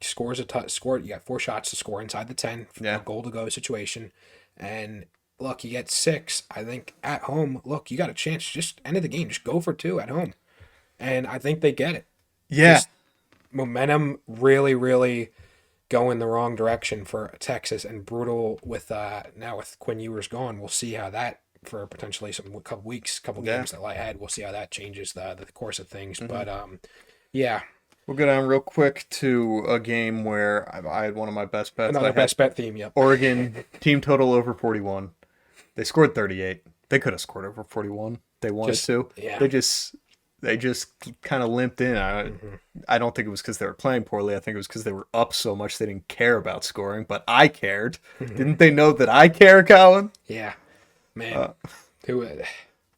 scores a touch. You got 4 shots to score inside the 10. A goal to go situation, and look, you get 6. I think at home, look, you got a chance. Just end of the game. Just go for 2 at home. And I think they get it. Yeah. Just momentum really, really going the wrong direction for Texas, and brutal with now with Quinn Ewers gone. We'll see how that, for potentially couple games that lie ahead, we'll see how that changes the course of things. But We'll go down real quick to a game where I had one of my best bets. Another best bet theme, yep. Oregon, team total over 41. They scored 38. They could have scored over 41. They wanted to. Yeah. They just kind of limped in. I don't think it was because they were playing poorly. I think it was because they were up so much they didn't care about scoring. But I cared. Didn't they know that I care, Colin? Yeah. Man, Uh, who?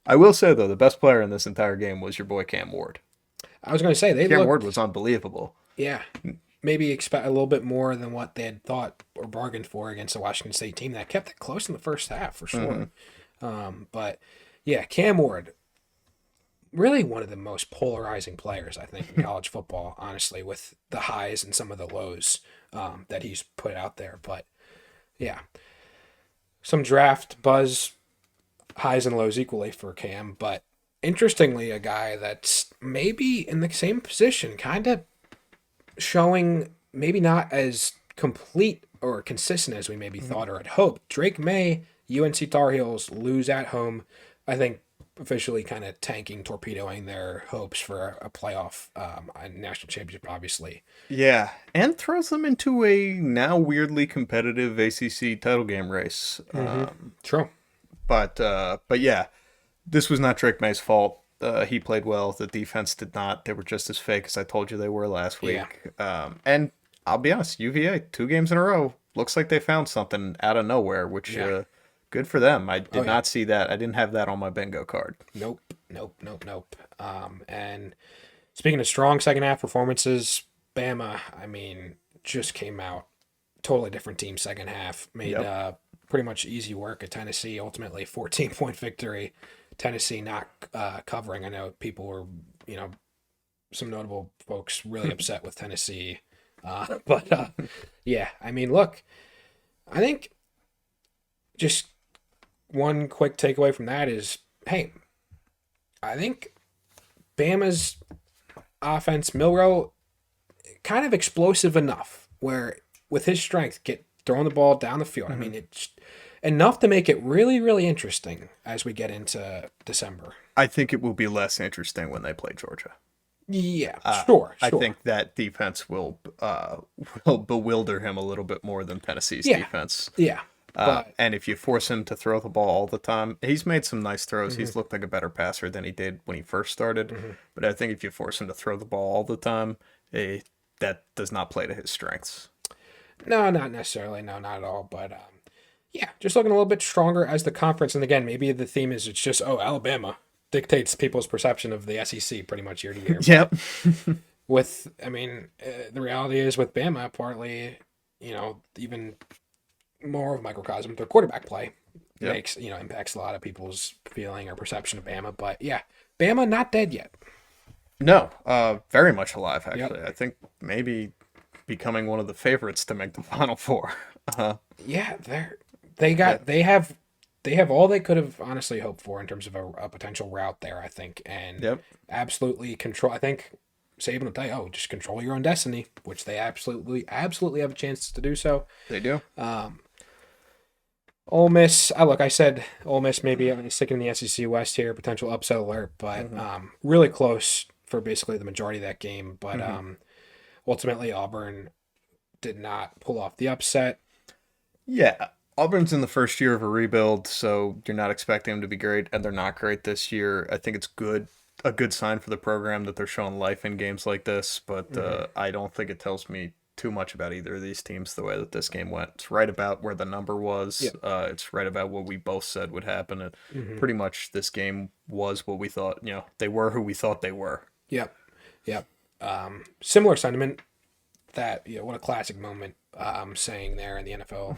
I will say though, the best player in this entire game was your boy Cam Ward. I was going to say they Cam Ward looked, was unbelievable. yeah, maybe expect a little bit more than what they had thought or bargained for against the Washington State team that kept it close in the first half for Hmm. sure. But yeah, Cam Ward, really one of the most polarizing players I think in college football, honestly, with the highs and some of the lows that he's put out there. But yeah, some draft buzz, highs and lows equally for Cam, but interestingly, a guy that's maybe in the same position, kind of showing maybe not as complete or consistent as we maybe thought or had hoped. Drake May, UNC Tar Heels lose at home. I think officially kind of tanking, torpedoing their hopes for a playoff, a national championship, obviously. Yeah, and throws them into a now weirdly competitive ACC title game race. True. But yeah, this was not Drake May's fault. He played well. The defense did not. They were just as fake as I told you they were last Yeah. week. And I'll be honest, UVA 2 games in a row looks like they found something out of nowhere, which Yeah. good for them. I Oh, did yeah. not see that. I didn't have that on my bingo card. Nope. Nope. Nope. Nope. And speaking of strong second half performances, Bama, I mean, just came out totally different team second half. Made Yep. pretty much easy work at Tennessee. Ultimately, 14-point victory. Tennessee not covering. I know people were, you know, some notable folks really upset with Tennessee. But yeah, I mean, look, I think just one quick takeaway from that is, hey, I think Bama's offense, Milrow, kind of explosive enough where with his strength, get throwing the ball down the field. I Mhm. mean, it's enough to make it really, really interesting as we get into December. I think it will be less interesting when they play Georgia. Yeah, sure, I sure. think that defense will bewilder him a little bit more than Tennessee's Yeah, defense. yeah. But And if you force him to throw the ball all the time, he's made some nice throws. mhm, He's looked like a better passer than he did when he first started. mhm. But I think if you force him to throw the ball all the time, that does not play to his strengths. No, not necessarily. No, not at all. But yeah, just looking a little bit stronger as the conference. And again, maybe the theme is it's just, oh, Alabama dictates people's perception of the SEC pretty much year to year. But Yep. with, I mean, the reality is with Bama, partly, you know, even more of a microcosm, their quarterback play Yep. makes, you know, impacts a lot of people's feeling or perception of Bama. But yeah, Bama not dead yet. No, very much alive, Yep. actually. I think maybe becoming one of the favorites to make the Final Four. Yeah, Yeah. they have all they could have honestly hoped for in terms of a potential route there, I think, and Yep. absolutely control. I think Saban will tell you, oh, just control your own destiny, which they absolutely have a chance to do so. They do. Ole Miss, look, I said Ole Miss maybe sticking in the SEC West here, potential upset alert, but Hmm. really close for basically the majority of that game. But Hmm. ultimately, Auburn did not pull off the upset. Yeah. Auburn's in the first year of a rebuild, so you're not expecting them to be great, and they're not great this year. I think it's a good sign for the program that they're showing life in games like this, but Hmm. I don't think it tells me too much about either of these teams the way that this game went. It's right about where the number was. Yep. It's right about what we both said would happen. And Hmm. pretty much this game was what we thought, they were who we thought they were. Yep. Yep. Similar sentiment that, you know, what a classic moment saying there in the NFL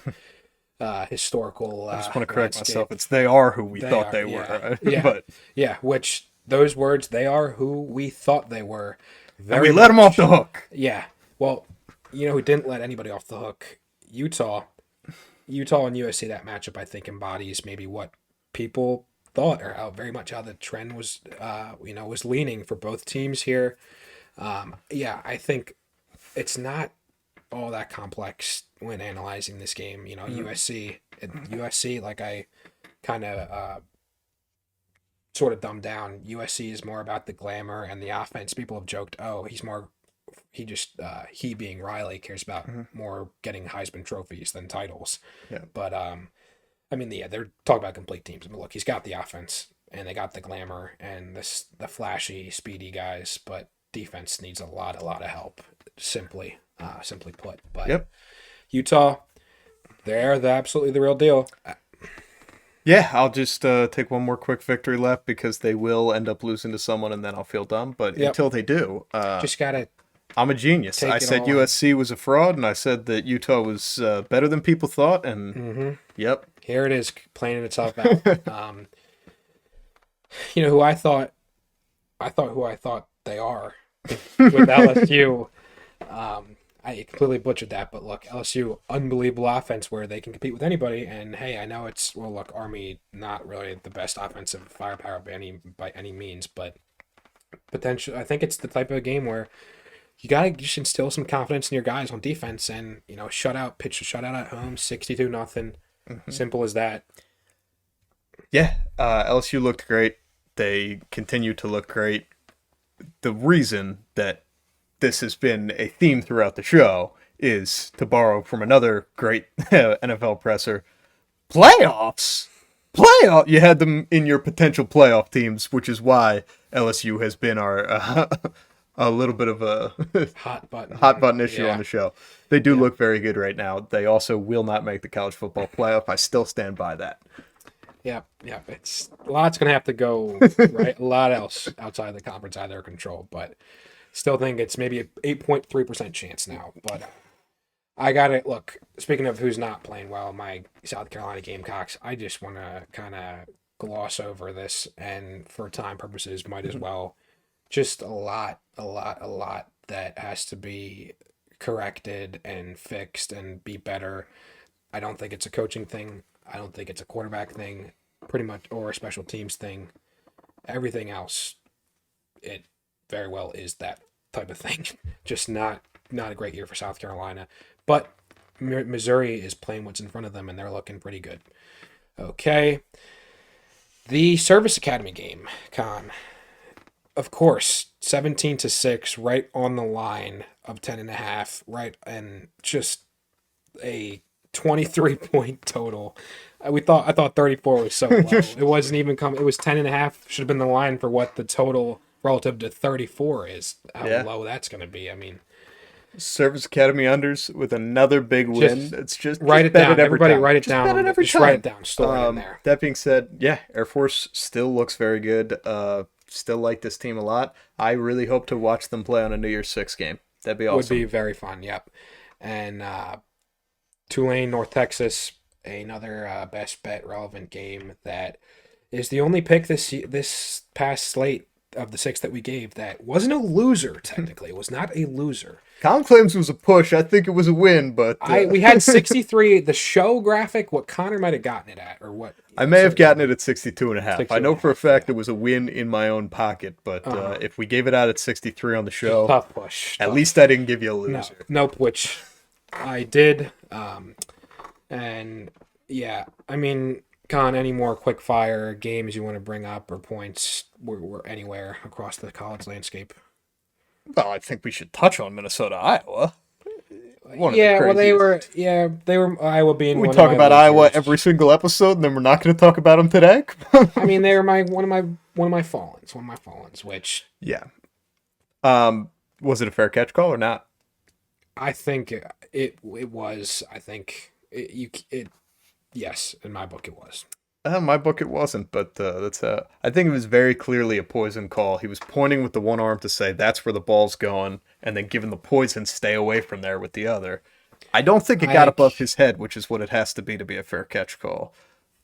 historical I just want to correct myself. landscape. It's they are who we They thought are, they yeah, were. yeah, But yeah. Which those words, they are who we thought they were. and we Very let them off much. the hook. Yeah. Well, you know who didn't let anybody off the hook? Utah. Utah and USC. That matchup, I think, embodies maybe what people thought or how very much how the trend was, was leaning for both teams here. Yeah, I think it's not all that complex when analyzing this game. You know, Mhm. USC, like I kind of sort of dumbed down. USC is more about the glamour and the offense. People have joked, oh, he being Riley cares about Mhm. more getting Heisman trophies than titles. Yeah. But I mean, yeah, they're talking about complete teams. I mean, look, he's got the offense and they got the glamour and the flashy, speedy guys, but defense needs a lot of help. Simply put. But Yep. Utah, they're absolutely the real deal. Yeah, I'll just take one more quick victory lap because they will end up losing to someone, and then I'll feel dumb. But Yep. until they do, Just gotta I'm a genius. I take it said all in. USC was a fraud, and I said that Utah was better than people thought, and Mm-hmm. yep. Here it is, playing itself out. Who I thought they are with LSU. I completely butchered that, but look, LSU, unbelievable offense where they can compete with anybody. And hey, I know look, Army not really the best offensive firepower by any means, but potential. I think it's the type of game where you gotta just instill some confidence in your guys on defense, and pitch a shutout at home, 62-0. Mhm. Simple as that. Yeah, LSU looked great. They continue to look great. The reason that this has been a theme throughout the show is to borrow from another great NFL presser. Playoffs? Playoff? You had them in your potential playoff teams, which is why LSU has been our a little bit of a Hot button hot one. button issue on Yeah. the show. They do Yep. look very good right now. They also will not make the college football playoff. I still stand by that. Yep. It's a lot's gonna have to go right. A lot else outside the conference out of their control, but still think it's maybe a 8.3% chance now. But I got it. Look, speaking of who's not playing well, my South Carolina Gamecocks. I just want to kind of gloss over this, and for time purposes, might as well. Just a lot that has to be corrected and fixed and be better. I don't think it's a coaching thing. I don't think it's a quarterback thing, pretty much, or a special teams thing. Everything else, it very well is that type of thing. Just not a great year for South Carolina, but Missouri is playing what's in front of them, and they're looking pretty good. Okay, the Service Academy game, Con. Of course, 17-6, right on the line of 10.5, right, and just a 23-point total. I thought 34 was so low. It wasn't even coming. It was 10.5. Should have been the line for what the total relative to 34 is. How Yeah. low that's going to be. I mean, Service Academy unders with another big win. just It's just write it bet it down. every Everybody, time. write it Just down. bet it every Just write it time. down. Store it in there. That being said, yeah, Air Force still looks very good. Still like this team a lot. I really hope to watch them play on a New Year's Six game. That'd be Would be awesome. very fun. Yep. And Tulane, North Texas, another best bet relevant game that is the only pick this past slate of the six that we gave that wasn't a loser. Technically, it was not a loser. Colin claims it was a push. I think it was a win, but We had 63. The show graphic, what Connor might have gotten it at, or what I may have gotten it at 62 and a half. I 62 know and a for a half, fact yeah. it was a win in my own pocket, but Uh-huh. if we gave it out at 63 on the show, Tough push. at Tough. least I didn't give you a No, loser. nope. Which I did. And yeah, I mean, Con, any more quick fire games you want to bring up or points we're anywhere across the college landscape? Well, I think we should touch on Minnesota, Iowa. One of the Yeah, well, craziest. they were Iowa being We one talk of my about Iowa losers. every single episode, and then we're not going to talk about them today. I mean, they were one of my fallens, which Yeah. Was it a fair catch call or not? I think it was. I think yes, in my book it was. My book it wasn't, but that's I think it was very clearly a poison call. He was pointing with the one arm to say that's where the ball's going, and then giving the poison stay away from there with the other. I don't think it got above his head, which is what it has to be a fair catch call.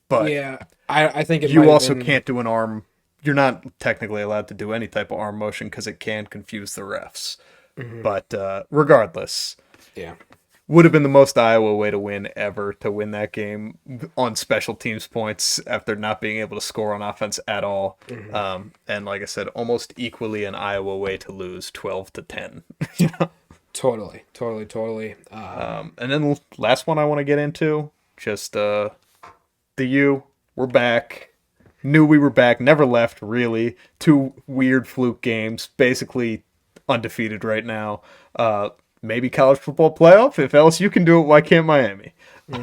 But Yeah, I think it might you have also been. can't do an arm. You're not technically allowed to do any type of arm motion because it can confuse the refs. Mhm. But regardless, Yeah. would have been the most Iowa way to win ever to win that game on special teams points after not being able to score on offense at all. And like I said, almost equally an Iowa way to lose 12-10. You know? Totally. And then the last one I want to get into, just the U. We're back. Knew we were back. Never left really. Two weird fluke games. Basically undefeated right now. Maybe college football playoff. If LSU can do it, why can't Miami?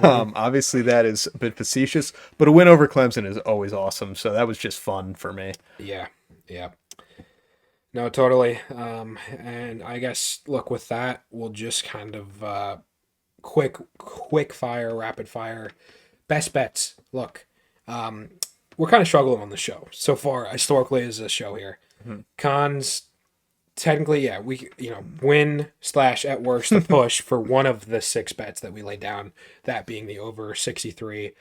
Obviously, that is a bit facetious, but a win over Clemson is always awesome. So that was just fun for me. Yeah. No, totally. And I guess look with that, we'll just kind of quick fire, rapid fire, best bets. Look, we're kind of struggling on the show so far historically as a show here. Mhm. Cons technically, yeah, we win slash at worst a push for one of the 6 bets that we laid down. That being the over 63.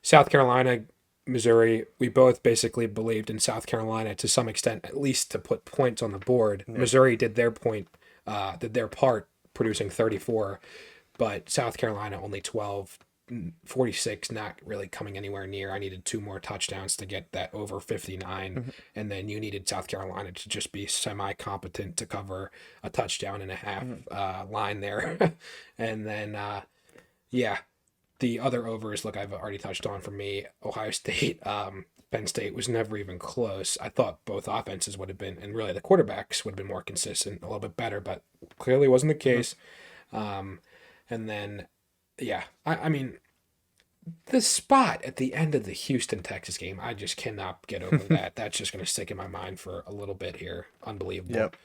South Carolina, Missouri, we both basically believed in South Carolina to some extent, at least to put points on the board. Yeah. Missouri did their part, producing 34, but South Carolina only 12, 46, not really coming anywhere near. I needed 2 more touchdowns to get that over 59, and then you needed South Carolina to just be semi-competent to cover a touchdown and a half line there, and then yeah. The other overs, look, I've already touched on for me. Ohio State, Penn State was never even close. I thought both offenses would have been, and really the quarterbacks would have been more consistent, a little bit better, but clearly wasn't the case. And then, yeah, I mean, the spot at the end of the Houston Texas game, I just cannot get over that. That's just going to stick in my mind for a little bit here. Unbelievable. Yep.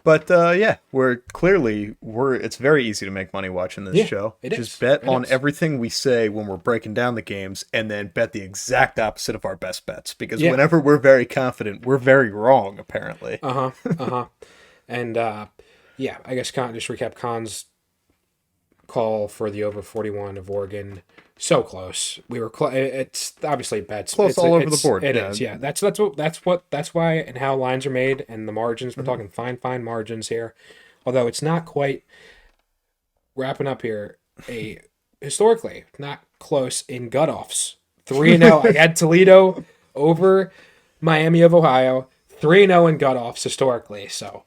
But yeah, it's very easy to make money watching this show. Just bet on everything we say when we're breaking down the games, and then bet the exact opposite of our best bets. Because whenever we're very confident, we're very wrong, apparently. And yeah, I guess just recap Khan's call for the over 41 of Oregon. So close. We were it's obviously bets. Close all over the board. It is. Yeah. That's why and how lines are made and the margins. We're talking fine margins here. Although it's not quite wrapping up here. Historically not close in gut-offs. 3-0. I had Toledo over Miami of Ohio. 3-0 in gut-offs historically. So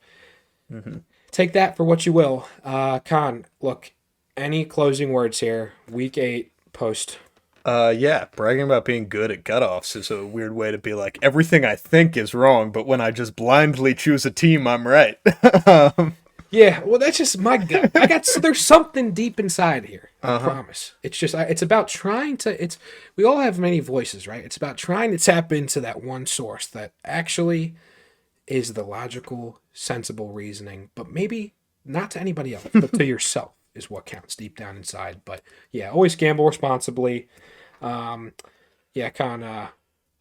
take that for what you will. Khan, look, any closing words here? Week 8 post. Yeah, bragging about being good at gut-offs is a weird way to be like, everything I think is wrong, but when I just blindly choose a team, I'm right. Yeah, well, that's just my gut. There's something deep inside here. I promise. It's just, it's about trying to, we all have many voices, right? It's about trying to tap into that one source that actually is the logical, sensible reasoning, but maybe not to anybody else, but to yourself is what counts deep down inside. But yeah, always gamble responsibly. Yeah,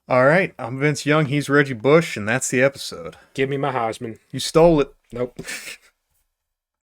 all right, I'm Vince Young, he's Reggie Bush, and that's the episode. Give me my Heisman. You stole it. Nope.